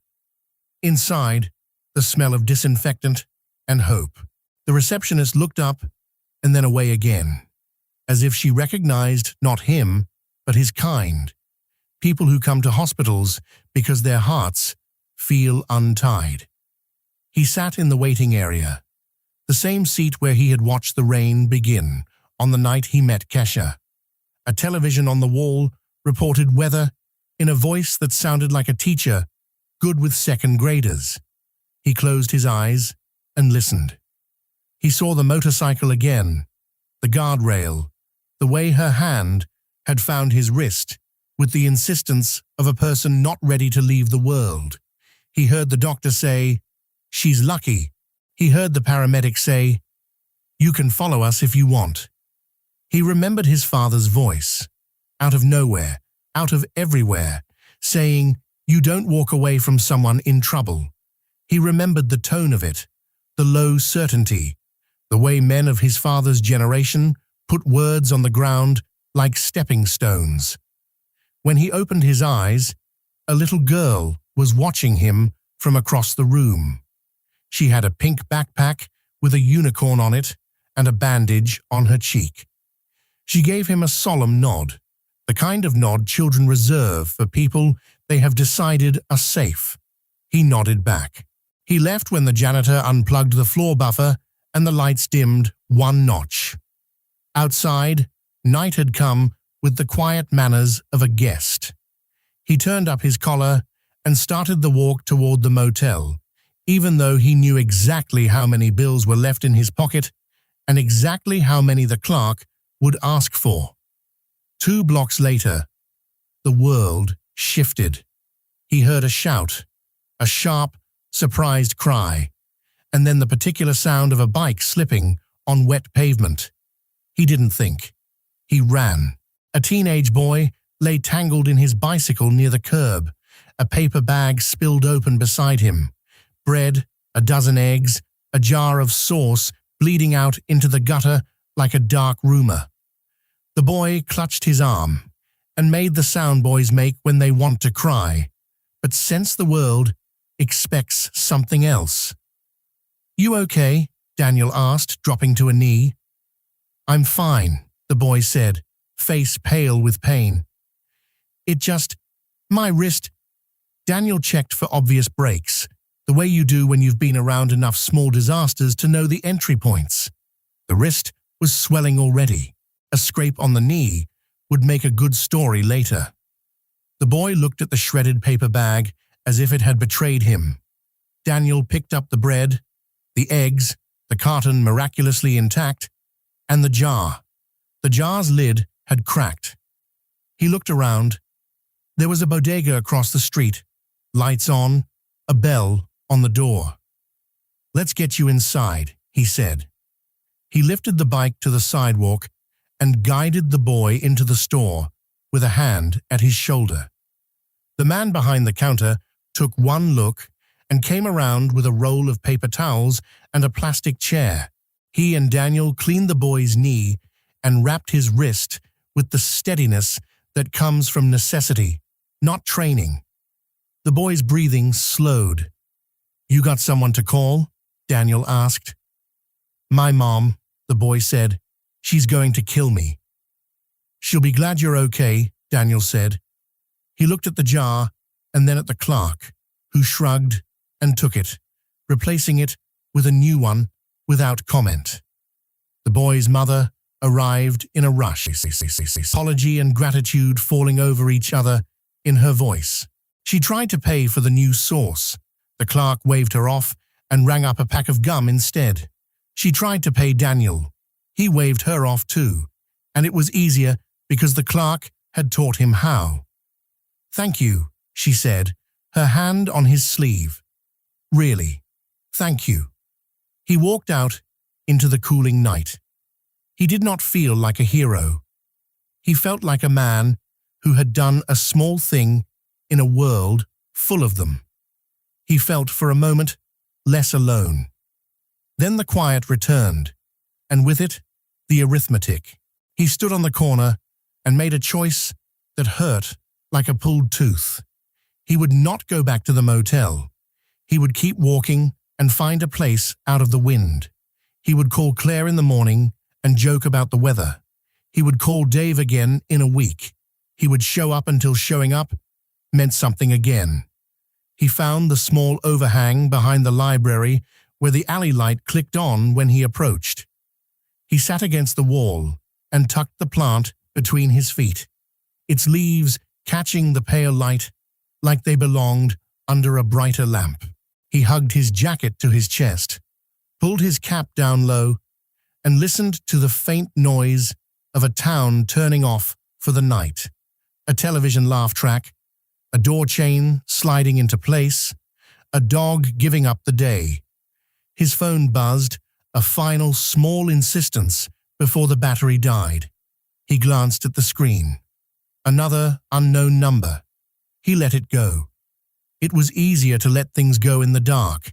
Speaker 1: Inside, the smell of disinfectant and hope. The receptionist looked up and then away again, as if she recognized not him, but his kind. People who come to hospitals because their hearts feel untied. He sat in the waiting area, the same seat where he had watched the rain begin on the night he met Kesha. A television on the wall reported weather in a voice that sounded like a teacher, good with second graders. He closed his eyes and listened. He saw the motorcycle again, the guardrail, the way her hand had found his wrist, with the insistence of a person not ready to leave the world. He heard the doctor say, "She's lucky." He heard the paramedic say, "You can follow us if you want." He remembered his father's voice, out of nowhere, out of everywhere, saying, "You don't walk away from someone in trouble." He remembered the tone of it, the low certainty, the way men of his father's generation put words on the ground like stepping stones. When he opened his eyes, a little girl was watching him from across the room. She had a pink backpack with a unicorn on it and a bandage on her cheek. She gave him a solemn nod, the kind of nod children reserve for people they have decided are safe. He nodded back. He left when the janitor unplugged the floor buffer and the lights dimmed one notch. Outside, night had come with the quiet manners of a guest. He turned up his collar and started the walk toward the motel, even though he knew exactly how many bills were left in his pocket and exactly how many the clerk would ask for. 2 blocks later, the world shifted. He heard a shout, a sharp, surprised cry, and then the particular sound of a bike slipping on wet pavement. He didn't think. He ran. A teenage boy lay tangled in his bicycle near the curb, a paper bag spilled open beside him, bread, a dozen eggs, a jar of sauce bleeding out into the gutter like a dark rumor. The boy clutched his arm and made the sound boys make when they want to cry, but since the world expects something else. "You okay?" Daniel asked, dropping to a knee. "I'm fine," the boy said, face pale with pain. My wrist." Daniel checked for obvious breaks, the way you do when you've been around enough small disasters to know the entry points. The wrist was swelling already. A scrape on the knee would make a good story later. The boy looked at the shredded paper bag as if it had betrayed him. Daniel picked up the bread, the eggs, the carton miraculously intact, and the jar. The jar's lid had cracked. He looked around. There was a bodega across the street, lights on, a bell on the door. "Let's get you inside," he said. He lifted the bike to the sidewalk and guided the boy into the store with a hand at his shoulder. The man behind the counter took one look and came around with a roll of paper towels and a plastic chair. He and Daniel cleaned the boy's knee and wrapped his wrist with the steadiness that comes from necessity, not training. The boy's breathing slowed. "You got someone to call?" Daniel asked. My mom, the boy said. She's going to kill me. She'll be glad you're okay, Daniel said. He looked at the jar and then at the clerk, who shrugged and took it, replacing it with a new one without comment. The boy's mother arrived in a rush, apology and gratitude falling over each other in her voice. She tried to pay for the new sauce. The clerk waved her off and rang up a pack of gum instead. She tried to pay Daniel. He waved her off too, and it was easier because the clerk had taught him how. Thank you, she said, her hand on his sleeve. Really, thank you. He walked out into the cooling night. He did not feel like a hero. He felt like a man who had done a small thing in a world full of them. He felt for a moment less alone. Then the quiet returned, and with it, the arithmetic. He stood on the corner and made a choice that hurt like a pulled tooth. He would not go back to the motel. He would keep walking and find a place out of the wind. He would call Claire in the morning and joke about the weather. He would call Dave again in a week. He would show up until showing up meant something again. He found the small overhang behind the library where the alley light clicked on when he approached. He sat against the wall and tucked the plant between his feet, its leaves catching the pale light like they belonged under a brighter lamp. He hugged his jacket to his chest, pulled his cap down low, and listened to the faint noise of a town turning off for the night. A television laugh track, a door chain sliding into place, a dog giving up the day. His phone buzzed, a final small insistence before the battery died. He glanced at the screen. Another unknown number. He let it go. It was easier to let things go in the dark,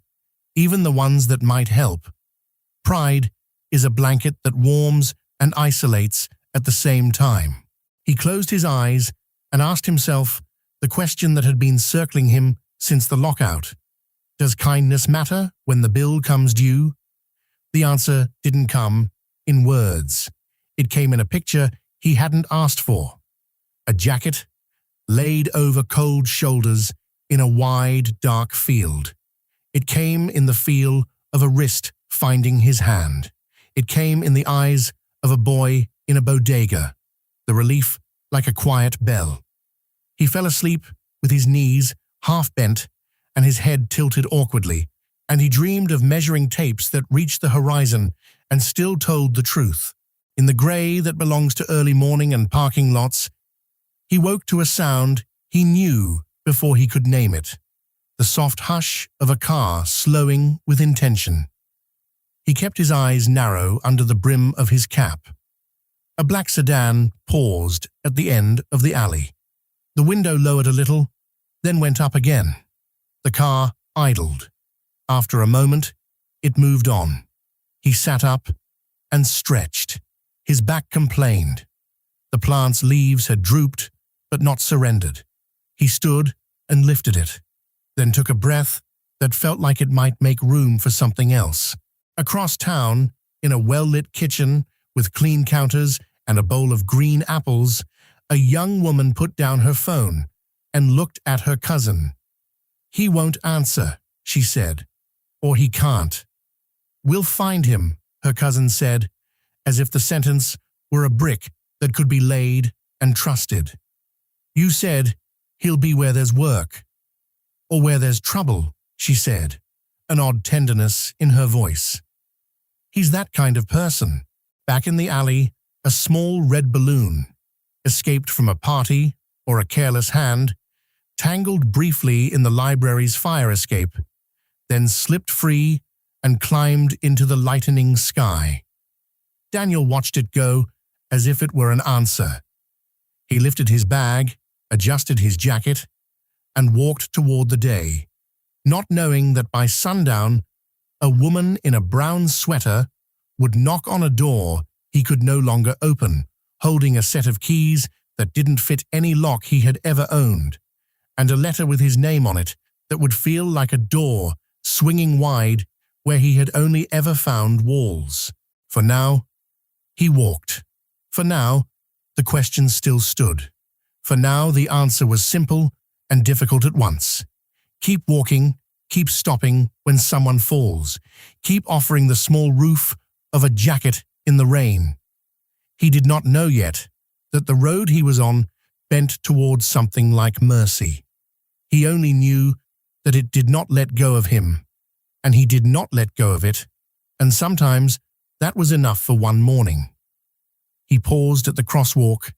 Speaker 1: even the ones that might help. Pride is a blanket that warms and isolates at the same time. He closed his eyes and asked himself the question that had been circling him since the lockout. Does kindness matter when the bill comes due? The answer didn't come in words. It came in a picture he hadn't asked for. A jacket laid over cold shoulders in a wide, dark field. It came in the feel of a wrist finding his hand. It came in the eyes of a boy in a bodega, the relief like a quiet bell. He fell asleep with his knees half bent and his head tilted awkwardly, and he dreamed of measuring tapes that reached the horizon and still told the truth. In the grey that belongs to early morning and parking lots, he woke to a sound he knew before he could name it, the soft hush of a car slowing with intention. He kept his eyes narrow under the brim of his cap. A black sedan paused at the end of the alley. The window lowered a little, then went up again. The car idled. After a moment, it moved on. He sat up and stretched. His back complained. The plant's leaves had drooped, but not surrendered. He stood and lifted it, then took a breath that felt like it might make room for something else. Across town, in a well-lit kitchen with clean counters and a bowl of green apples, a young woman put down her phone and looked at her cousin. He won't answer, she said, or he can't. We'll find him, her cousin said, as if the sentence were a brick that could be laid and trusted. You said he'll be where there's work, or where there's trouble, she said, an odd tenderness in her voice. He's that kind of person. Back in the alley, a small red balloon, escaped from a party or a careless hand, tangled briefly in the library's fire escape, then slipped free and climbed into the lightening sky. Daniel watched it go as if it were an answer. He lifted his bag, adjusted his jacket, and walked toward the day, not knowing that by sundown, a woman in a brown sweater would knock on a door he could no longer open, holding a set of keys that didn't fit any lock he had ever owned, and a letter with his name on it that would feel like a door swinging wide where he had only ever found walls. For now, he walked. For now, the question still stood. For now, the answer was simple and difficult at once. Keep walking, keep stopping when someone falls. Keep offering the small roof of a jacket in the rain. He did not know yet that the road he was on bent towards something like mercy. He only knew that it did not let go of him, and he did not let go of it, and sometimes that was enough for one morning. He paused at the crosswalk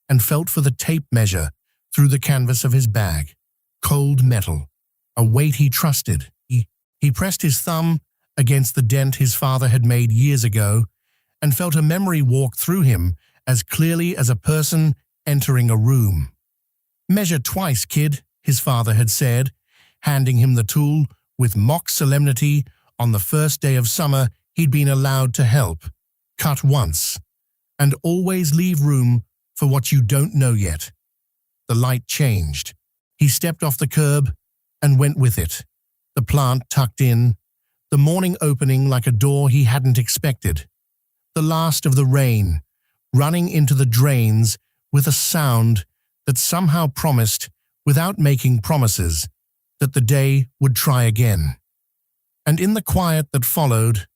Speaker 1: and felt for the tape measure through the canvas of his bag. Cold metal, a weight he trusted. He pressed his thumb against the dent his father had made years ago and felt a memory walk through him as clearly as a person entering a room. "Measure twice, kid," his father had said, handing him the tool with mock solemnity on the first day of summer he'd been allowed to help. "Cut once, and always leave room for what you don't know yet." The light changed. He stepped off the curb and went with it. The plant tucked in, the morning opening like a door he hadn't expected. The last of the rain, running into the drains with a sound that somehow promised, without making promises, that the day would try again. And in the quiet that followed,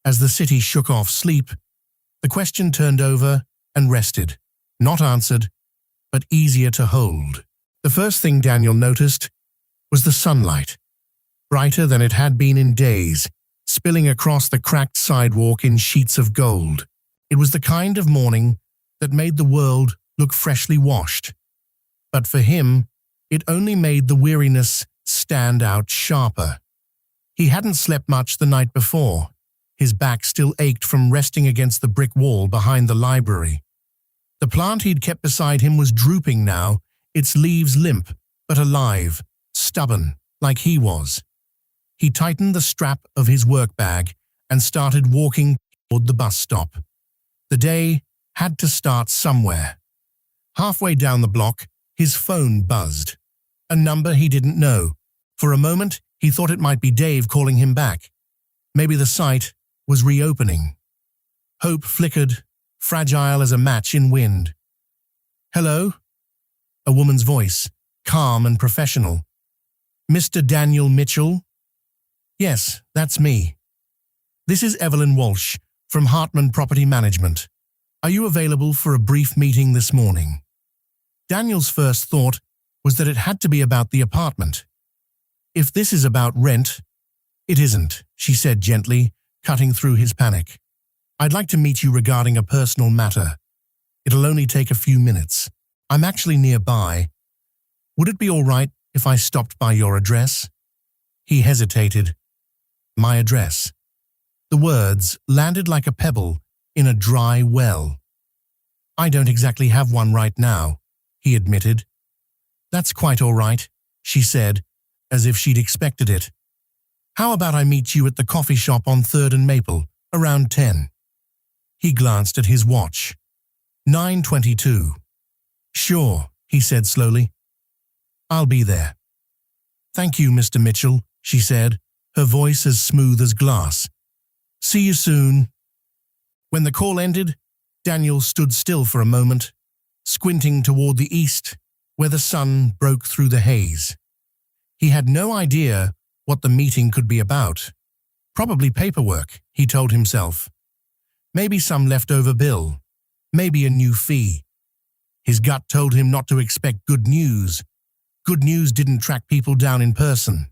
Speaker 1: as the city shook off sleep, the question turned over and rested, not answered, but easier to hold. The first thing Daniel noticed was the sunlight, brighter than it had been in days, spilling across the cracked sidewalk in sheets of gold. It was the kind of morning that made the world look freshly washed. But for him, it only made the weariness stand out sharper. He hadn't slept much the night before. His back still ached from resting against the brick wall behind the library. The plant he'd kept beside him was drooping now, its leaves limp, but alive, stubborn, like he was. He tightened the strap of his work bag and started walking toward the bus stop. The day had to start somewhere. Halfway down the block, his phone buzzed. A number he didn't know. For a moment, he thought it might be Dave calling him back. Maybe the site was reopening. Hope flickered, fragile as a match in wind. "Hello?" A woman's voice, calm and professional. "Mr. Daniel Mitchell?" "Yes, that's me. This is Evelyn Walsh from Hartman Property Management. Are you available for a brief meeting this morning?" Daniel's first thought was that it had to be about the apartment. "If this is about rent—" "It isn't," she said gently, cutting through his panic. "I'd like to meet you regarding a personal matter. It'll only take a few minutes. I'm actually nearby. Would it be all right if I stopped by your address?" He hesitated. "My address?" The words landed like a pebble in a dry well. "I don't exactly have one right now," he admitted. "That's quite all right," she said, as if she'd expected it. "How about I meet you at the coffee shop on 3rd and Maple, around 10? He glanced at his watch. 9:22. "Sure," he said slowly. "I'll be there." "Thank you, Mr. Mitchell," she said, her voice as smooth as glass. "See you soon." When the call ended, Daniel stood still for a moment, squinting toward the east, where the sun broke through the haze. He had no idea what the meeting could be about. Probably paperwork, he told himself. Maybe some leftover bill. Maybe a new fee. His gut told him not to expect good news. Good news didn't track people down in person.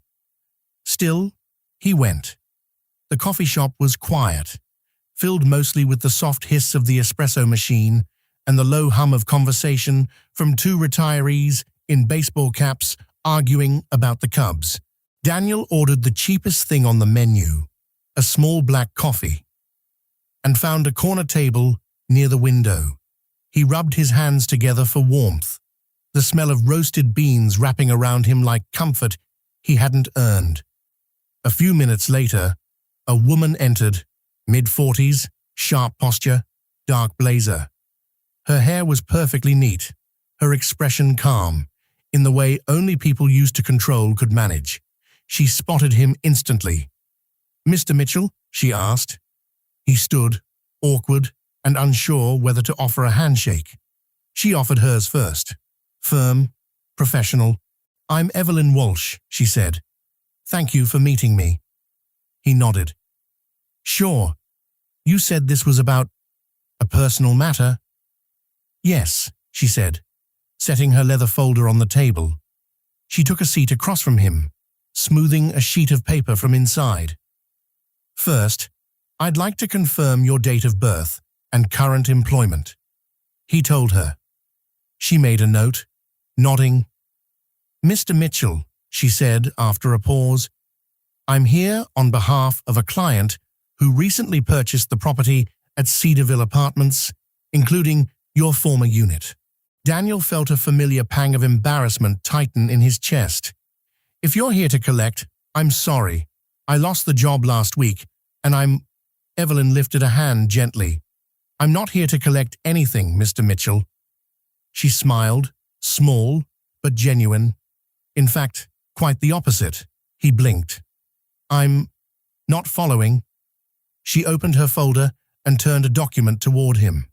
Speaker 1: Still, he went. The coffee shop was quiet, filled mostly with the soft hiss of the espresso machine and the low hum of conversation from two retirees in baseball caps arguing about the Cubs. Daniel ordered the cheapest thing on the menu, a small black coffee, and found a corner table near the window. He rubbed his hands together for warmth, the smell of roasted beans wrapping around him like comfort he hadn't earned. A few minutes later, a woman entered, mid-40s, sharp posture, dark blazer. Her hair was perfectly neat, her expression calm, in the way only people used to control could manage. She spotted him instantly. Mr. Mitchell? She asked. He stood, awkward and unsure whether to offer a handshake. She offered hers first. Firm, professional. I'm Evelyn Walsh, she said. Thank you for meeting me. He nodded. Sure. You said this was about a personal matter? Yes, she said, setting her leather folder on the table. She took a seat across from him, smoothing a sheet of paper from inside. First, I'd like to confirm your date of birth and current employment. He told her. She made a note, nodding. Mr. Mitchell, she said after a pause, I'm here on behalf of a client who recently purchased the property at Cedarville Apartments, including your former unit. Daniel felt a familiar pang of embarrassment tighten in his chest. If you're here to collect, I'm sorry. I lost the job last week, and Evelyn lifted a hand gently. I'm not here to collect anything, Mr. Mitchell. She smiled, small but genuine. In fact, quite the opposite. He blinked. I'm not following. She opened her folder and turned a document toward him.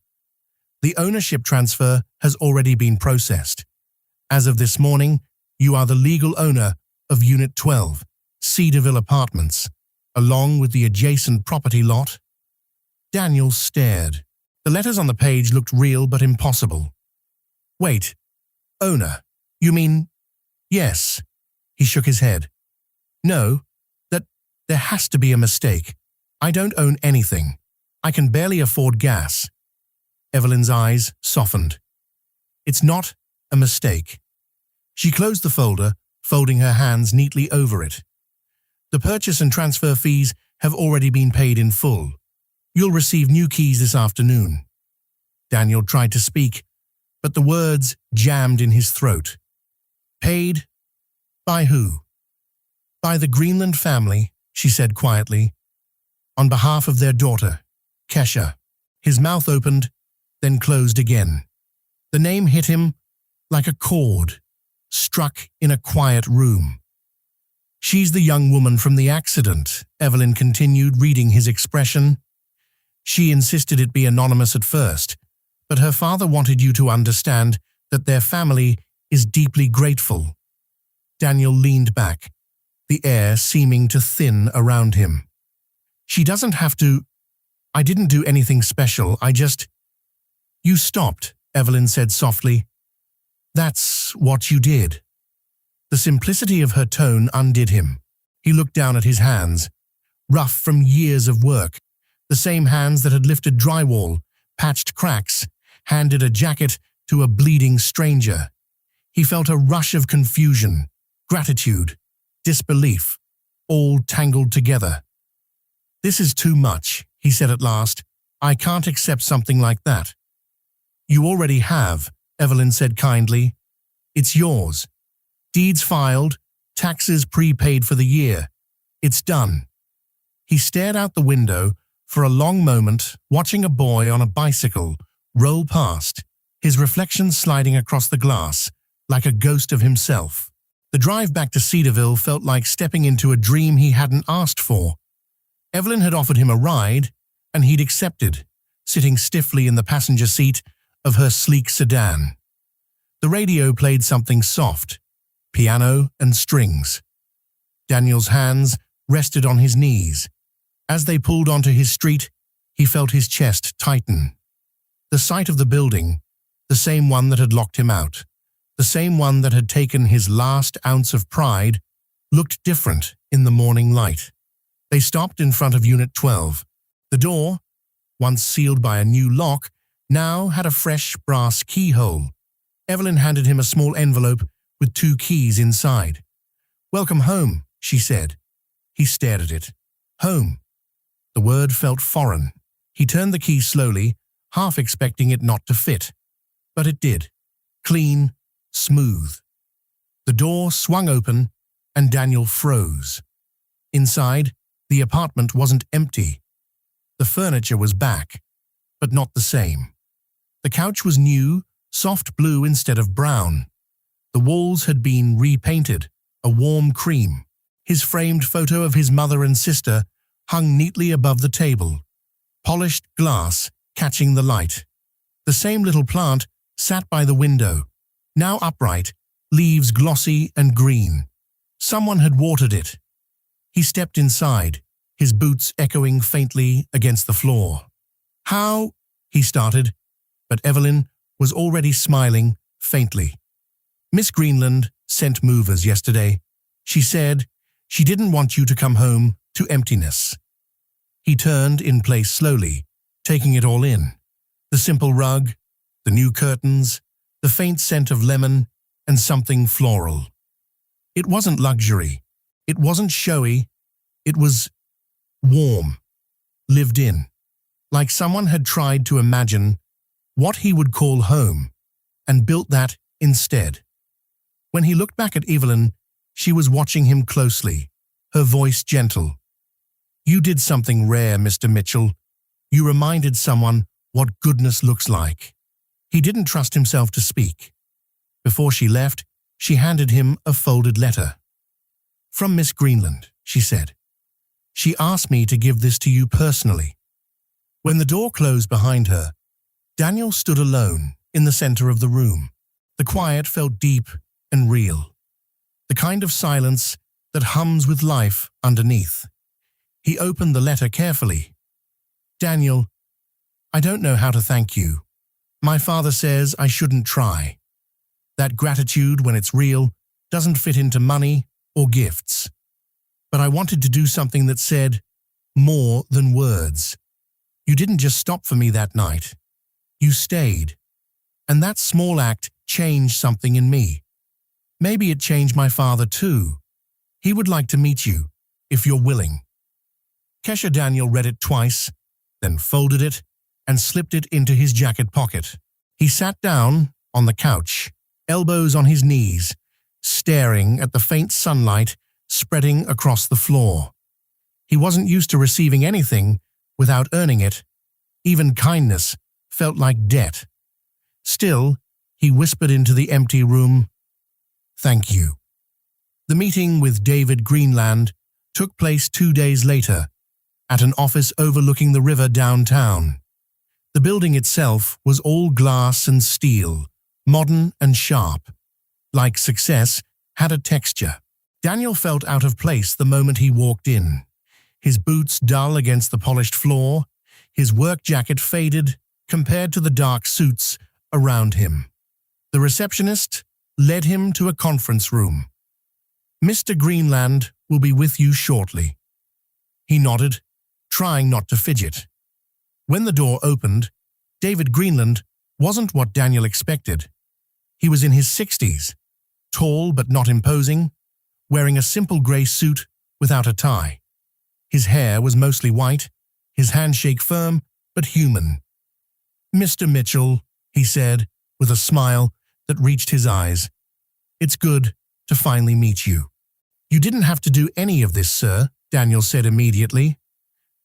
Speaker 1: The ownership transfer has already been processed. As of this morning, you are the legal owner of Unit 12, Cedarville Apartments, along with the adjacent property lot. Daniel stared. The letters on the page looked real but impossible. Wait, owner, you mean? Yes. He shook his head. No, there has to be a mistake. I don't own anything. I can barely afford gas. Evelyn's eyes softened. It's not a mistake. She closed the folder, folding her hands neatly over it. The purchase and transfer fees have already been paid in full. You'll receive new keys this afternoon. Daniel tried to speak, but the words jammed in his throat. Paid? By who? By the Greenland family, she said quietly. On behalf of their daughter, Kesha. His mouth opened, then closed again. The name hit him like a chord, struck in a quiet room. She's the young woman from the accident, Evelyn continued, reading his expression. She insisted it be anonymous at first, but her father wanted you to understand that their family is deeply grateful. Daniel leaned back, the air seeming to thin around him. She doesn't have to. I didn't do anything special, You stopped, Evelyn said softly. That's what you did. The simplicity of her tone undid him. He looked down at his hands, rough from years of work, the same hands that had lifted drywall, patched cracks, handed a jacket to a bleeding stranger. He felt a rush of confusion, gratitude, disbelief, all tangled together. This is too much, he said at last. I can't accept something like that. You already have, Evelyn said kindly. It's yours. Deeds filed, taxes prepaid for the year. It's done. He stared out the window for a long moment, watching a boy on a bicycle roll past, his reflection sliding across the glass like a ghost of himself. The drive back to Cedarville felt like stepping into a dream he hadn't asked for. Evelyn had offered him a ride, and he'd accepted, sitting stiffly in the passenger seat of her sleek sedan. The radio played something soft, piano and strings. Daniel's hands rested on his knees. As they pulled onto his street, he felt his chest tighten. The sight of the building, the same one that had locked him out, the same one that had taken his last ounce of pride, looked different in the morning light. They stopped in front of Unit 12. The door, once sealed by a new lock, now had a fresh brass keyhole. Evelyn handed him a small envelope with 2 keys inside. Welcome home, she said. He stared at it. Home. The word felt foreign. He turned the key slowly, half expecting it not to fit. But it did. Clean, smooth. The door swung open, and Daniel froze. Inside, the apartment wasn't empty. The furniture was back, but not the same. The couch was new, soft blue instead of brown. The walls had been repainted, a warm cream. His framed photo of his mother and sister hung neatly above the table, polished glass catching the light. The same little plant sat by the window, now upright, leaves glossy and green. Someone had watered it. He stepped inside, his boots echoing faintly against the floor. "How?" he started, but Evelyn was already smiling faintly. "Miss Greenland sent movers yesterday. She said she didn't want you to come home to emptiness." He turned in place slowly, taking it all in. The simple rug, the new curtains, the faint scent of lemon, and something floral. It wasn't luxury. It wasn't showy. It was warm, lived in, like someone had tried to imagine what he would call home and built that instead. When he looked back at Evelyn, she was watching him closely, her voice gentle. "You did something rare, Mr. Mitchell. You reminded someone what goodness looks like." He didn't trust himself to speak. Before she left, she handed him a folded letter. "From Miss Greenland," she said. "She asked me to give this to you personally." When the door closed behind her, Daniel stood alone in the center of the room. The quiet felt deep and real, the kind of silence that hums with life underneath. He opened the letter carefully. "Daniel, I don't know how to thank you. My father says I shouldn't try. That gratitude, when it's real, doesn't fit into money or gifts. But I wanted to do something that said more than words. You didn't just stop for me that night. You stayed. And that small act changed something in me. Maybe it changed my father too. He would like to meet you, if you're willing." Kesha Daniel read it twice, then folded it and slipped it into his jacket pocket. He sat down on the couch, elbows on his knees, staring at the faint sunlight spreading across the floor. He wasn't used to receiving anything without earning it. Even kindness felt like debt. Still, he whispered into the empty room, "Thank you." The meeting with David Greenland took place 2 days later, at an office overlooking the river downtown. The building itself was all glass and steel, modern and sharp. Like success, had a texture. Daniel felt out of place the moment he walked in. His boots dull against the polished floor, his work jacket faded compared to the dark suits around him. The receptionist led him to a conference room. "Mr. Greenland will be with you shortly." He nodded, trying not to fidget. When the door opened, David Greenland wasn't what Daniel expected. He was in his 60s, tall but not imposing, wearing a simple grey suit without a tie. His hair was mostly white, his handshake firm but human. "Mr. Mitchell," he said, with a smile that reached his eyes. "It's good to finally meet you." "You didn't have to do any of this, sir," Daniel said immediately.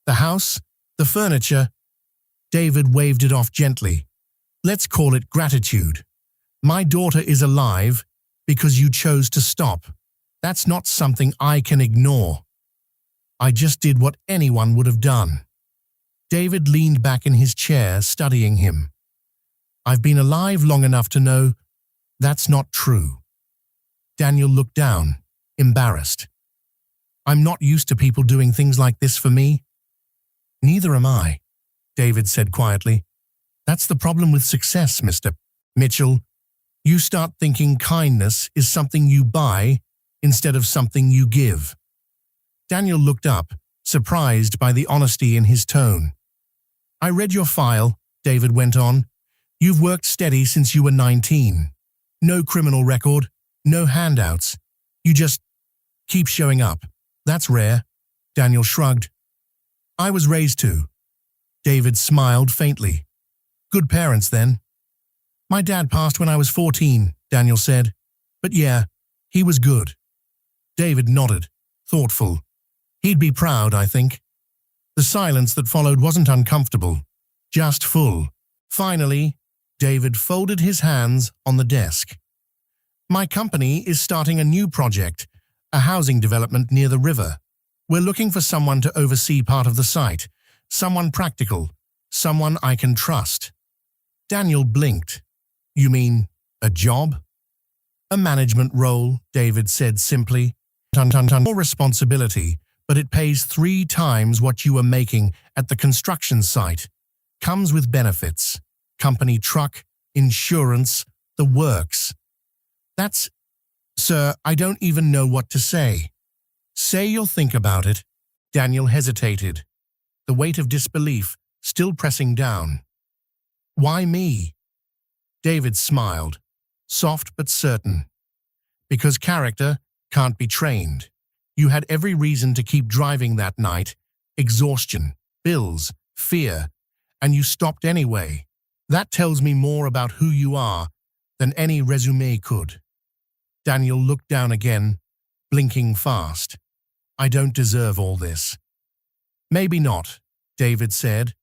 Speaker 1: "The house, the furniture." David waved it off gently. "Let's call it gratitude. My daughter is alive because you chose to stop. That's not something I can ignore. I just did what anyone would have done." David leaned back in his chair, studying him. "I've been alive long enough to know that's not true." Daniel looked down, embarrassed. "I'm not used to people doing things like this for me." "Neither am I," David said quietly. "That's the problem with success, Mr. Mitchell. You start thinking kindness is something you buy instead of something you give." Daniel looked up, surprised by the honesty in his tone. "I read your file," David went on. "You've worked steady since you were 19. No criminal record, no handouts. You just keep showing up. That's rare." Daniel shrugged. "I was raised to." David smiled faintly. "Good parents, then." "My dad passed when I was 14, Daniel said. "But yeah, he was good." David nodded, thoughtful. He'd be proud, I think. The silence that followed wasn't uncomfortable, just full. Finally, David folded his hands on the desk. "My company is starting a new project, a housing development near the river. We're looking for someone to oversee part of the site, someone practical, someone I can trust. Daniel blinked. You mean a job? A management role, David said simply. More responsibility, but it pays 3 times what you were making at the construction site. Comes with benefits, company truck, insurance, the works. That's, sir, I don't even know what to say. Say you'll think about it. Daniel hesitated, the weight of disbelief still pressing down. Why me? David smiled, soft but certain. Because character can't be trained. You had every reason to keep driving that night. Exhaustion, bills, fear, and you stopped anyway. That tells me more about who you are than any resume could. Daniel looked down again, blinking fast. I don't deserve all this. Maybe not, David said,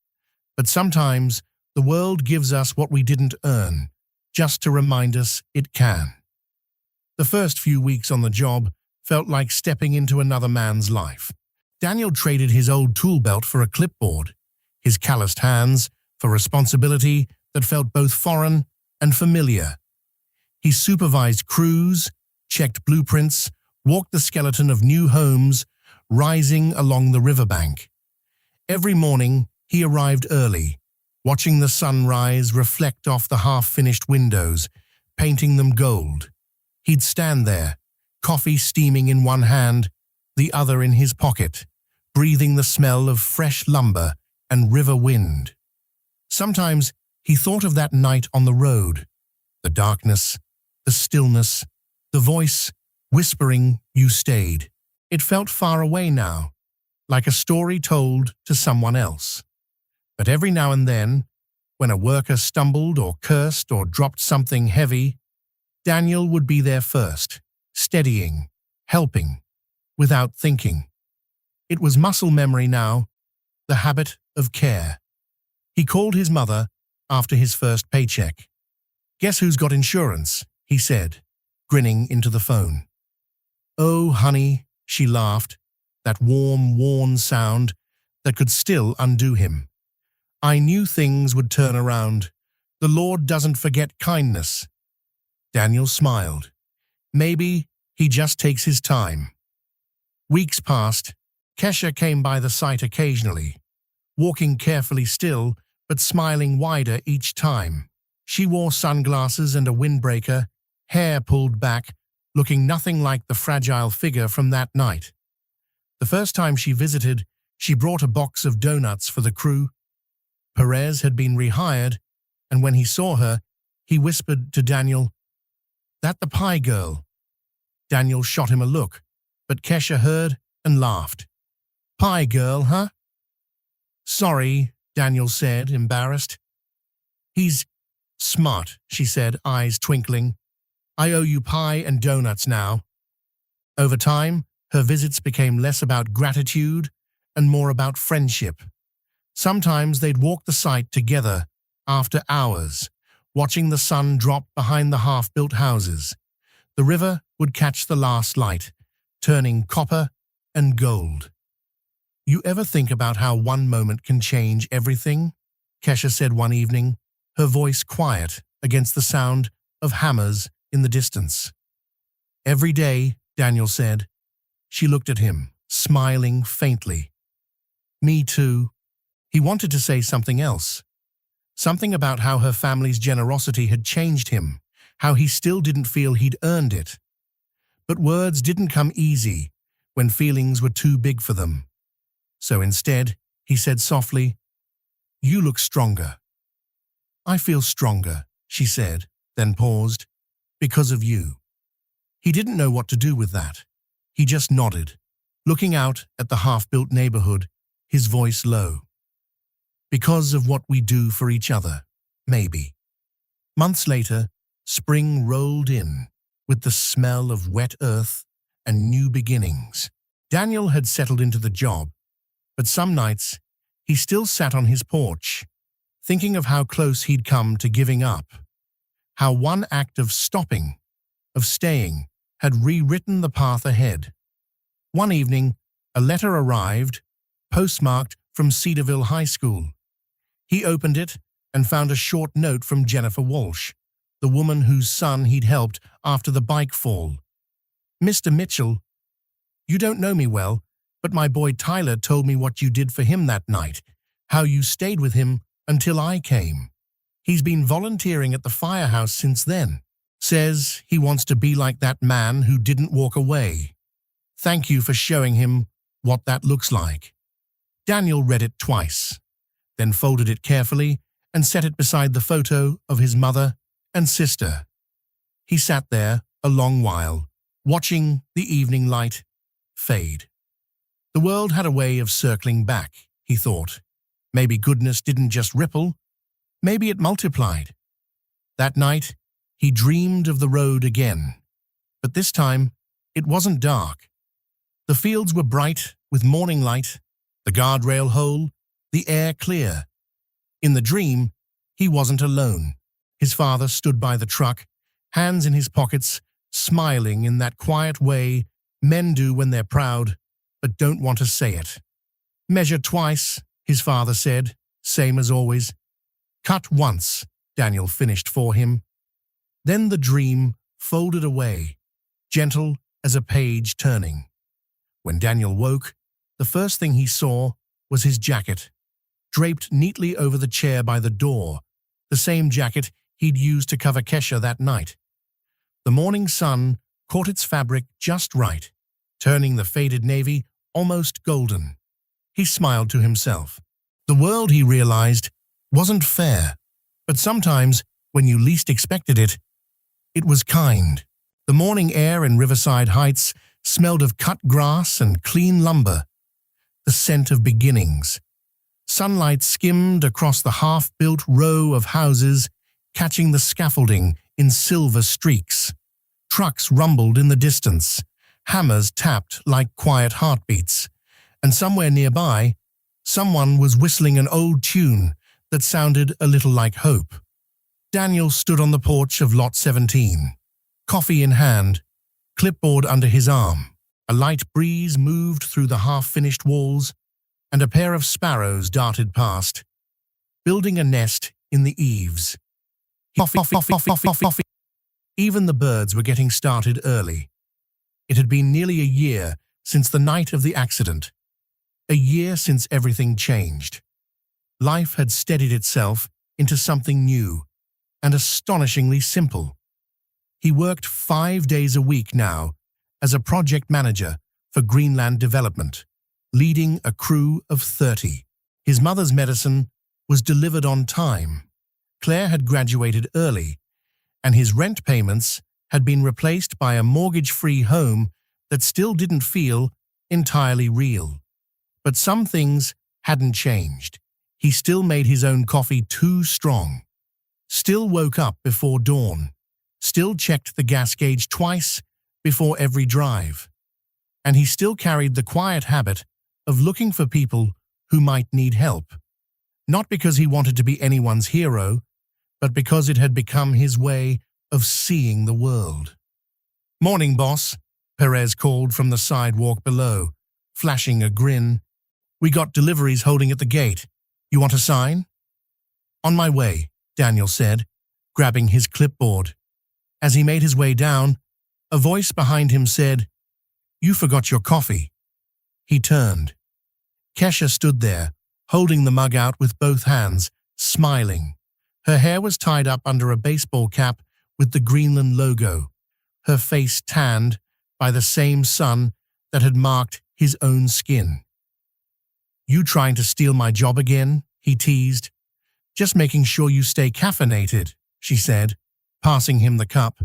Speaker 1: but sometimes the world gives us what we didn't earn, just to remind us it can. The first few weeks on the job felt like stepping into another man's life. Daniel traded his old tool belt for a clipboard, his calloused hands for responsibility that felt both foreign and familiar. He supervised crews, checked blueprints, walked the skeleton of new homes rising along the riverbank. Every morning, he arrived early, watching the sunrise reflect off the half-finished windows, painting them gold. He'd stand there, coffee steaming in one hand, the other in his pocket, breathing the smell of fresh lumber and river wind. Sometimes he thought of that night on the road, the darkness, the stillness, the voice whispering, "You stayed." It felt far away now, like a story told to someone else. But every now and then, when a worker stumbled or cursed or dropped something heavy, Daniel would be there first, steadying, helping, without thinking. It was muscle memory now, the habit of care. He called his mother after his first paycheck. "Guess who's got insurance?" he said, grinning into the phone. "Oh, honey," she laughed, that warm, worn sound that could still undo him. "I knew things would turn around. The Lord doesn't forget kindness." Daniel smiled. Maybe he just takes his time. Weeks passed. Kesha came by the site occasionally, walking carefully still, but smiling wider each time. She wore sunglasses and a windbreaker, hair pulled back, looking nothing like the fragile figure from that night. The first time she visited, she brought a box of donuts for the crew. Perez had been rehired, and when he saw her, he whispered to Daniel, "That the pie girl?" Daniel shot him a look, but Kesha heard and laughed. "Pie girl, huh?" "Sorry," Daniel said, embarrassed. "He's smart," she said, eyes twinkling. "I owe you pie and donuts now." Over time, her visits became less about gratitude and more about friendship. Sometimes they'd walk the site together after hours, watching the sun drop behind the half-built houses. The river would catch the last light, turning copper and gold. "You ever think about how one moment can change everything?" Kesha said one evening, her voice quiet against the sound of hammers in the distance. "Every day," Daniel said. She looked at him, smiling faintly. "Me too." He wanted to say something else. Something about how her family's generosity had changed him, how he still didn't feel he'd earned it. But words didn't come easy when feelings were too big for them. So instead, he said softly, "You look stronger." "I feel stronger," she said, then paused, "because of you." He didn't know what to do with that. He just nodded, looking out at the half-built neighborhood, his voice low. "Because of what we do for each other, maybe." Months later, spring rolled in, with the smell of wet earth and new beginnings. Daniel had settled into the job, but some nights he still sat on his porch, thinking of how close he'd come to giving up, how one act of stopping, of staying, had rewritten the path ahead. One evening, A letter arrived, postmarked from Cedarville High School. He opened it and found a short note from Jennifer Walsh, the woman whose son he'd helped after the bike fall. "Mr. Mitchell, you don't know me well, but my boy Tyler told me what you did for him that night, how you stayed with him until I came. He's been volunteering at the firehouse since then. Says he wants to be like that man who didn't walk away. Thank you for showing him what that looks like." Daniel read it twice, then folded it carefully and set it beside the photo of his mother and sister. He sat there a long while, watching the evening light fade. The world had a way of circling back, he thought. Maybe goodness didn't just ripple, maybe it multiplied. That night, he dreamed of the road again, but this time it wasn't dark. The fields were bright with morning light, the guardrail whole, the air clear. In the dream, he wasn't alone. His father stood by the truck, hands in his pockets, smiling in that quiet way men do when they're proud, but don't want to say it. "Measure twice," his father said, same as always. "Cut once," Daniel finished for him. Then the dream folded away, gentle as a page turning. When Daniel woke, the first thing he saw was his jacket, draped neatly over the chair by the door, the same jacket he'd used to cover Kesha that night. The morning sun caught its fabric just right, turning the faded navy almost golden. He smiled to himself. The world, he realized, wasn't fair, but sometimes, when you least expected it, it was kind. The morning air in Riverside Heights smelled of cut grass and clean lumber, the scent of beginnings. Sunlight skimmed across the half-built row of houses, catching the scaffolding in silver streaks. Trucks rumbled in the distance, hammers tapped like quiet heartbeats, and somewhere nearby, someone was whistling an old tune that sounded a little like hope. Daniel stood on the porch of Lot 17, coffee in hand, clipboard under his arm. A light breeze moved through the half-finished walls, and a pair of sparrows darted past, building a nest in the eaves. Coffee. Even the birds were getting started early. It had been nearly a year since the night of the accident. A year since everything changed. Life had steadied itself into something new and astonishingly simple. He worked 5 days a week now as a project manager for Greenland development, leading a crew of 30. His mother's medicine was delivered on time. Claire had graduated early, and his rent payments had been replaced by a mortgage-free home that still didn't feel entirely real. But some things hadn't changed. He still made his own coffee too strong, still woke up before dawn, still checked the gas gauge twice before every drive, and he still carried the quiet habit of looking for people who might need help, not because he wanted to be anyone's hero, but because it had become his way of seeing the world. "Morning, boss," Perez called from the sidewalk below, flashing a grin. "We got deliveries holding at the gate. You want a sign?" "On my way," Daniel said, grabbing his clipboard. As he made his way down, a voice behind him said, "You forgot your coffee." He turned. Kesha stood there, holding the mug out with both hands, smiling. Her hair was tied up under a baseball cap with the Greenland logo, her face tanned by the same sun that had marked his own skin. "You trying to steal my job again?" he teased. "Just making sure you stay caffeinated," she said, passing him the cup.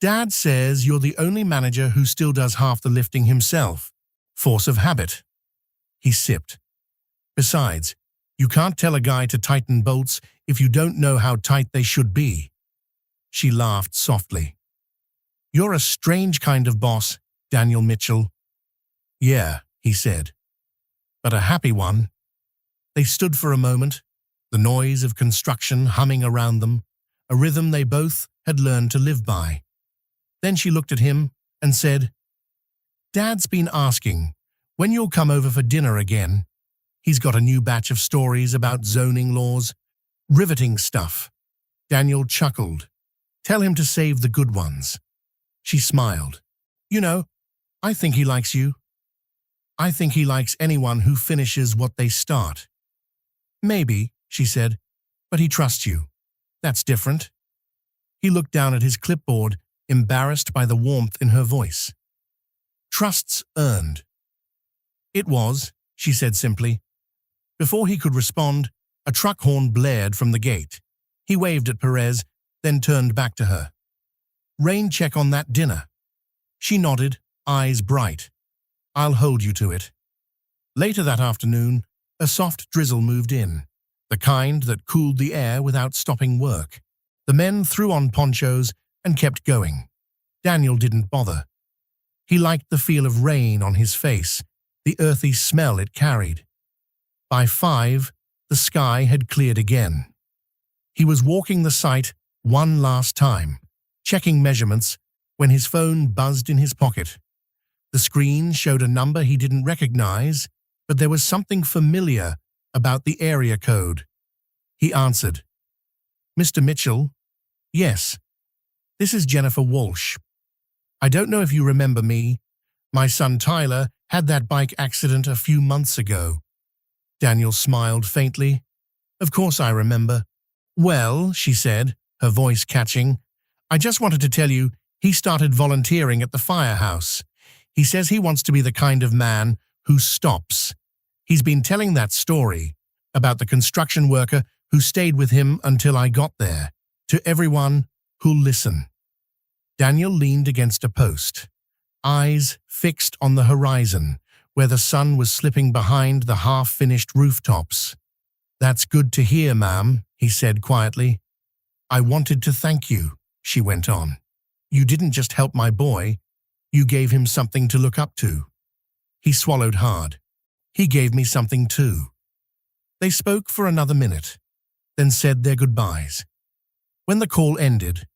Speaker 1: "Dad says you're the only manager who still does half the lifting himself. Force of habit." He sipped. "Besides, you can't tell a guy to tighten bolts if you don't know how tight they should be." She laughed softly. "You're a strange kind of boss, Daniel Mitchell." "Yeah," he said, "but a happy one." They stood for a moment, the noise of construction humming around them, a rhythm they both had learned to live by. Then she looked at him and said, "Dad's been asking When you'll come over for dinner again, he's got a new batch of stories about zoning laws. Riveting stuff. Daniel chuckled. Tell him to save the good ones. She smiled. You know, I think he likes you. I think he likes anyone who finishes what they start. Maybe, she said, but he trusts you. That's different. He looked down at his clipboard, embarrassed by the warmth in her voice. Trusts earned. It was, she said simply. Before he could respond, a truck horn blared from the gate. He waved at Perez, then turned back to her. Rain check on that dinner. She nodded, eyes bright. I'll hold you to it. Later that afternoon, a soft drizzle moved in, the kind that cooled the air without stopping work. The men threw on ponchos and kept going. Daniel didn't bother. He liked the feel of rain on his face, the earthy smell it carried. By 5, the sky had cleared again. He was walking the site one last time, checking measurements, when his phone buzzed in his pocket. The screen showed a number he didn't recognize, but there was something familiar about the area code. He answered. Mr. Mitchell? Yes. This is Jennifer Walsh. I don't know if you remember me. My son Tyler had that bike accident a few months ago. Daniel smiled faintly. Of course I remember. Well, she said, her voice catching, I just wanted to tell you he started volunteering at the firehouse. He says he wants to be the kind of man who stops. He's been telling that story about the construction worker who stayed with him until I got there, to everyone who'll listen. Daniel leaned against a post, eyes fixed on the horizon, where the sun was slipping behind the half-finished rooftops. That's good to hear, ma'am, he said quietly. I wanted to thank you, she went on. You didn't just help my boy, you gave him something to look up to. He swallowed hard. He gave me something too. They spoke for another minute, then said their goodbyes. When the call ended,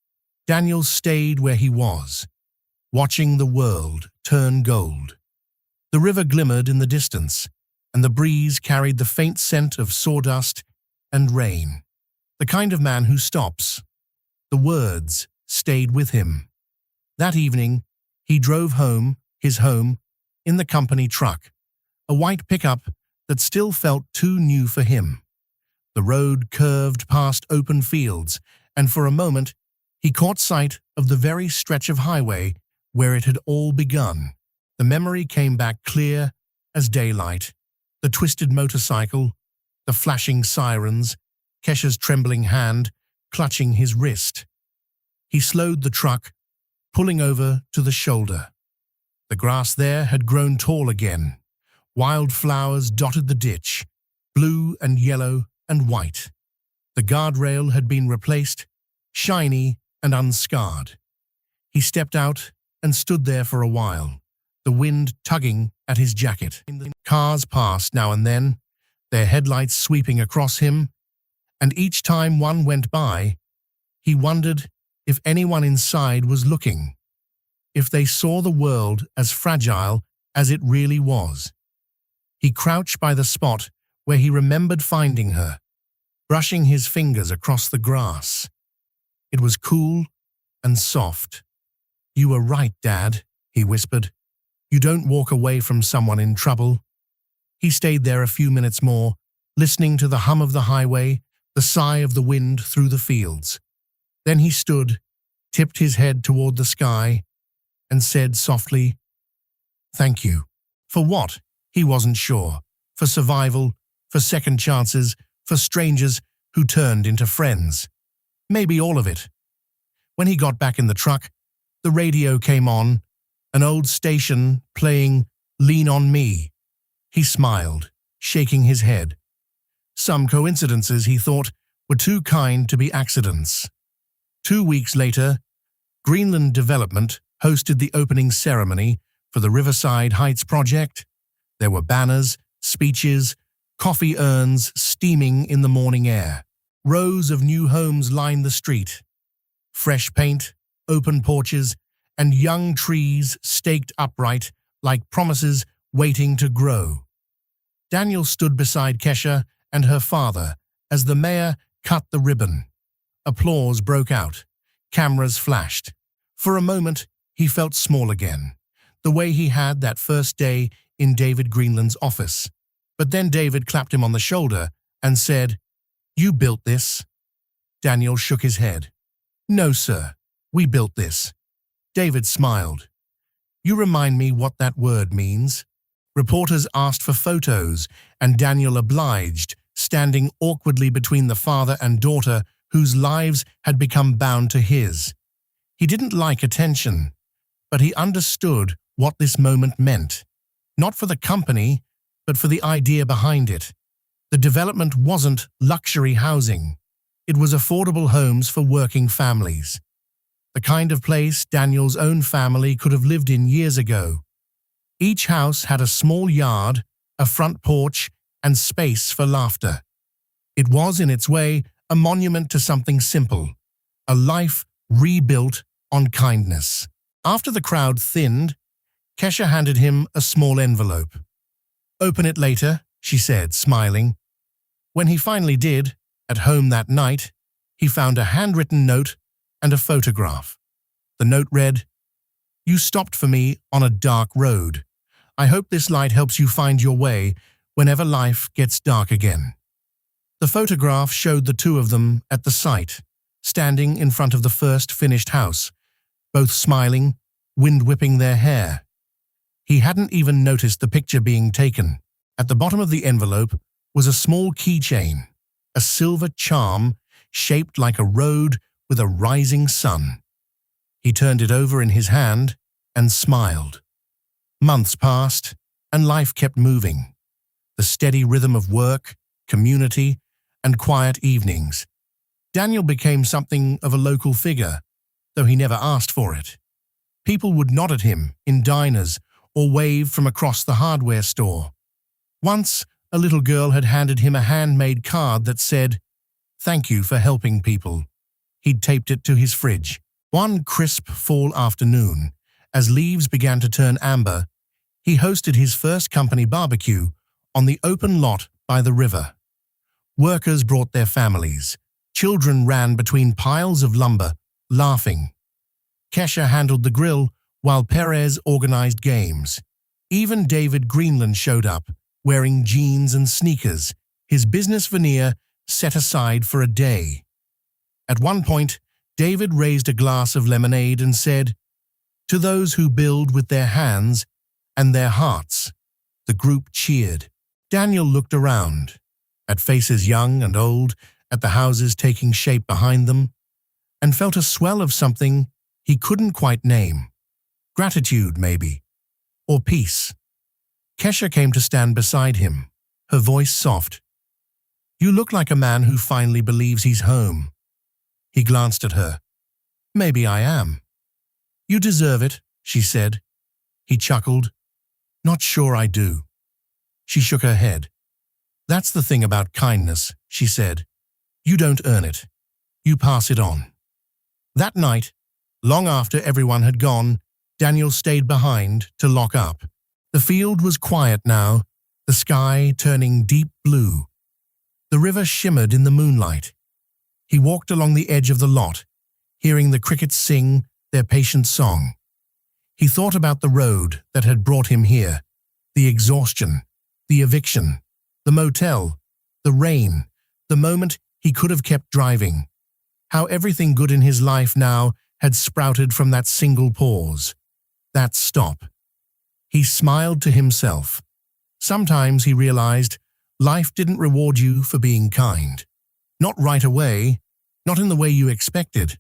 Speaker 1: Daniel stayed where he was, watching the world turn gold. The river glimmered in the distance, and the breeze carried the faint scent of sawdust and rain. The kind of man who stops. The words stayed with him. That evening, he drove his home, in the company truck, a white pickup that still felt too new for him. The road curved past open fields, and for a moment, he caught sight of the very stretch of highway where it had all begun. The memory came back clear as daylight. The twisted motorcycle, the flashing sirens, Kesha's trembling hand clutching his wrist. He slowed the truck, pulling over to the shoulder. The grass there had grown tall again. Wild flowers dotted the ditch, blue and yellow and white. The guardrail had been replaced, shiny and unscarred. He stepped out and stood there for a while, the wind tugging at his jacket. Cars passed now and then, their headlights sweeping across him, and each time one went by, he wondered if anyone inside was looking, if they saw the world as fragile as it really was. He crouched by the spot where he remembered finding her, brushing his fingers across the grass. It was cool and soft. You were right, Dad, he whispered. You don't walk away from someone in trouble. He stayed there a few minutes more, listening to the hum of the highway, the sigh of the wind through the fields. Then he stood, tipped his head toward the sky, and said softly, Thank you. For what? He wasn't sure. For survival, for second chances, for strangers who turned into friends. Maybe all of it. When he got back in the truck, the radio came on, an old station playing Lean on Me. He smiled, shaking his head. Some coincidences, he thought, were too kind to be accidents. 2 weeks later, Greenland Development hosted the opening ceremony for the Riverside Heights project. There were banners, speeches, coffee urns steaming in the morning air. Rows of new homes lined the street. Fresh paint, open porches, and young trees staked upright like promises waiting to grow. Daniel stood beside Kesha and her father as the mayor cut the ribbon. Applause broke out. Cameras flashed. For a moment, he felt small again, the way he had that first day in David Greenland's office. But then David clapped him on the shoulder and said, "You built this?" Daniel shook his head. "No, sir, we built this." David smiled. "You remind me what that word means." Reporters asked for photos, and Daniel obliged, standing awkwardly between the father and daughter whose lives had become bound to his. He didn't like attention, but he understood what this moment meant. Not for the company, but for the idea behind it. The development wasn't luxury housing. It was affordable homes for working families. The kind of place Daniel's own family could have lived in years ago. Each house had a small yard, a front porch, and space for laughter. It was, in its way, a monument to something simple, a life rebuilt on kindness. After the crowd thinned, Kesha handed him a small envelope. "Open it later," she said, smiling. When he finally did, at home that night, he found a handwritten note and a photograph. The note read, "You stopped for me on a dark road. I hope this light helps you find your way whenever life gets dark again." The photograph showed the two of them at the site, standing in front of the first finished house, both smiling, wind-whipping their hair. He hadn't even noticed the picture being taken. At the bottom of the envelope was a small keychain, a silver charm shaped like a road with a rising sun. He turned it over in his hand and smiled. Months passed, and life kept moving. The steady rhythm of work, community, and quiet evenings. Daniel became something of a local figure, though he never asked for it. People would nod at him in diners or wave from across the hardware store. Once, a little girl had handed him a handmade card that said, "Thank you for helping people." He'd taped it to his fridge. One crisp fall afternoon, as leaves began to turn amber, he hosted his first company barbecue on the open lot by the river. Workers brought their families. Children ran between piles of lumber, laughing. Kesha handled the grill while Perez organized games. Even David Greenland showed up, wearing jeans and sneakers, his business veneer set aside for a day. At one point, David raised a glass of lemonade and said, "To those who build with their hands and their hearts." The group cheered. Daniel looked around, at faces young and old, at the houses taking shape behind them, and felt a swell of something he couldn't quite name. Gratitude, maybe, or peace. Kesha came to stand beside him, her voice soft. "You look like a man who finally believes he's home." He glanced at her. "Maybe I am." "You deserve it," she said. He chuckled. "Not sure I do." She shook her head. "That's the thing about kindness," she said. "You don't earn it. You pass it on." That night, long after everyone had gone, Daniel stayed behind to lock up. The field was quiet now, the sky turning deep blue. The river shimmered in the moonlight. He walked along the edge of the lot, hearing the crickets sing their patient song. He thought about the road that had brought him here, the exhaustion, the eviction, the motel, the rain, the moment he could have kept driving. How everything good in his life now had sprouted from that single pause, that stop. He smiled to himself. Sometimes he realized life didn't reward you for being kind. Not right away, not in the way you expected,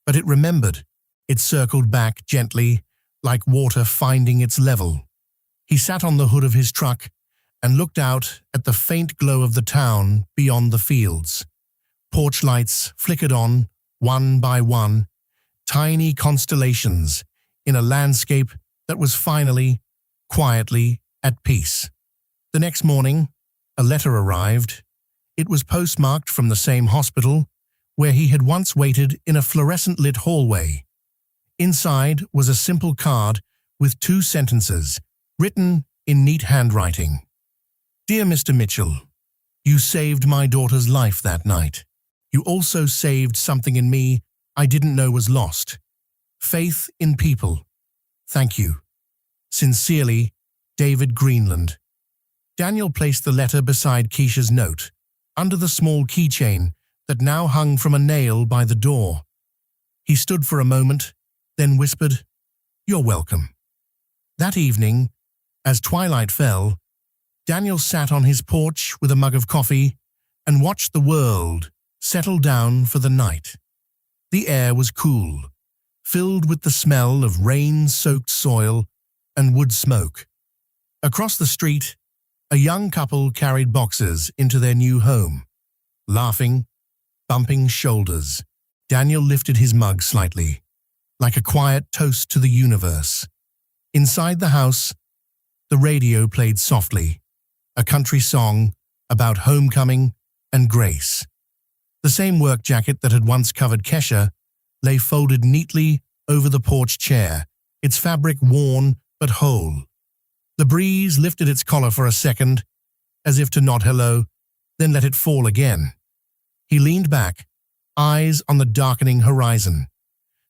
Speaker 1: but it remembered. It circled back gently, like water finding its level. He sat on the hood of his truck and looked out at the faint glow of the town beyond the fields. Porch lights flickered on, one by one, tiny constellations in a landscape that was finally, quietly, at peace. The next morning, a letter arrived. It was postmarked from the same hospital where he had once waited in a fluorescent-lit hallway. Inside was a simple card with 2 sentences, written in neat handwriting. Dear Mr. Mitchell, you saved my daughter's life that night. You also saved something in me I didn't know was lost. Faith in people. Thank you. Sincerely, David Greenland. Daniel placed the letter beside Kesha's note, under the small keychain that now hung from a nail by the door. He stood for a moment, then whispered, "You're welcome." That evening, as twilight fell, Daniel sat on his porch with a mug of coffee and watched the world settle down for the night. The air was cool, filled with the smell of rain-soaked soil and wood smoke. Across the street, a young couple carried boxes into their new home. Laughing, bumping shoulders, Daniel lifted his mug slightly, like a quiet toast to the universe. Inside the house, the radio played softly, a country song about homecoming and grace. The same work jacket that had once covered Kesha lay folded neatly over the porch chair, its fabric worn but whole. The breeze lifted its collar for a second, as if to nod hello, then let it fall again. He leaned back, eyes on the darkening horizon.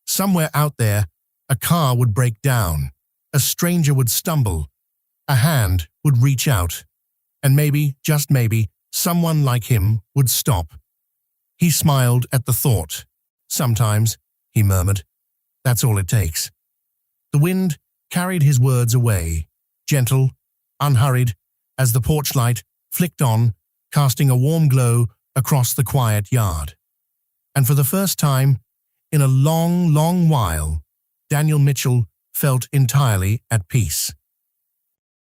Speaker 1: Somewhere out there, a car would break down, a stranger would stumble, a hand would reach out, and maybe, just maybe, someone like him would stop. He smiled at the thought. Sometimes, he murmured, that's all it takes. The wind carried his words away, gentle, unhurried, as the porch light flicked on, casting a warm glow across the quiet yard. And for the first time, in a long, long while, Daniel Mitchell felt entirely at peace.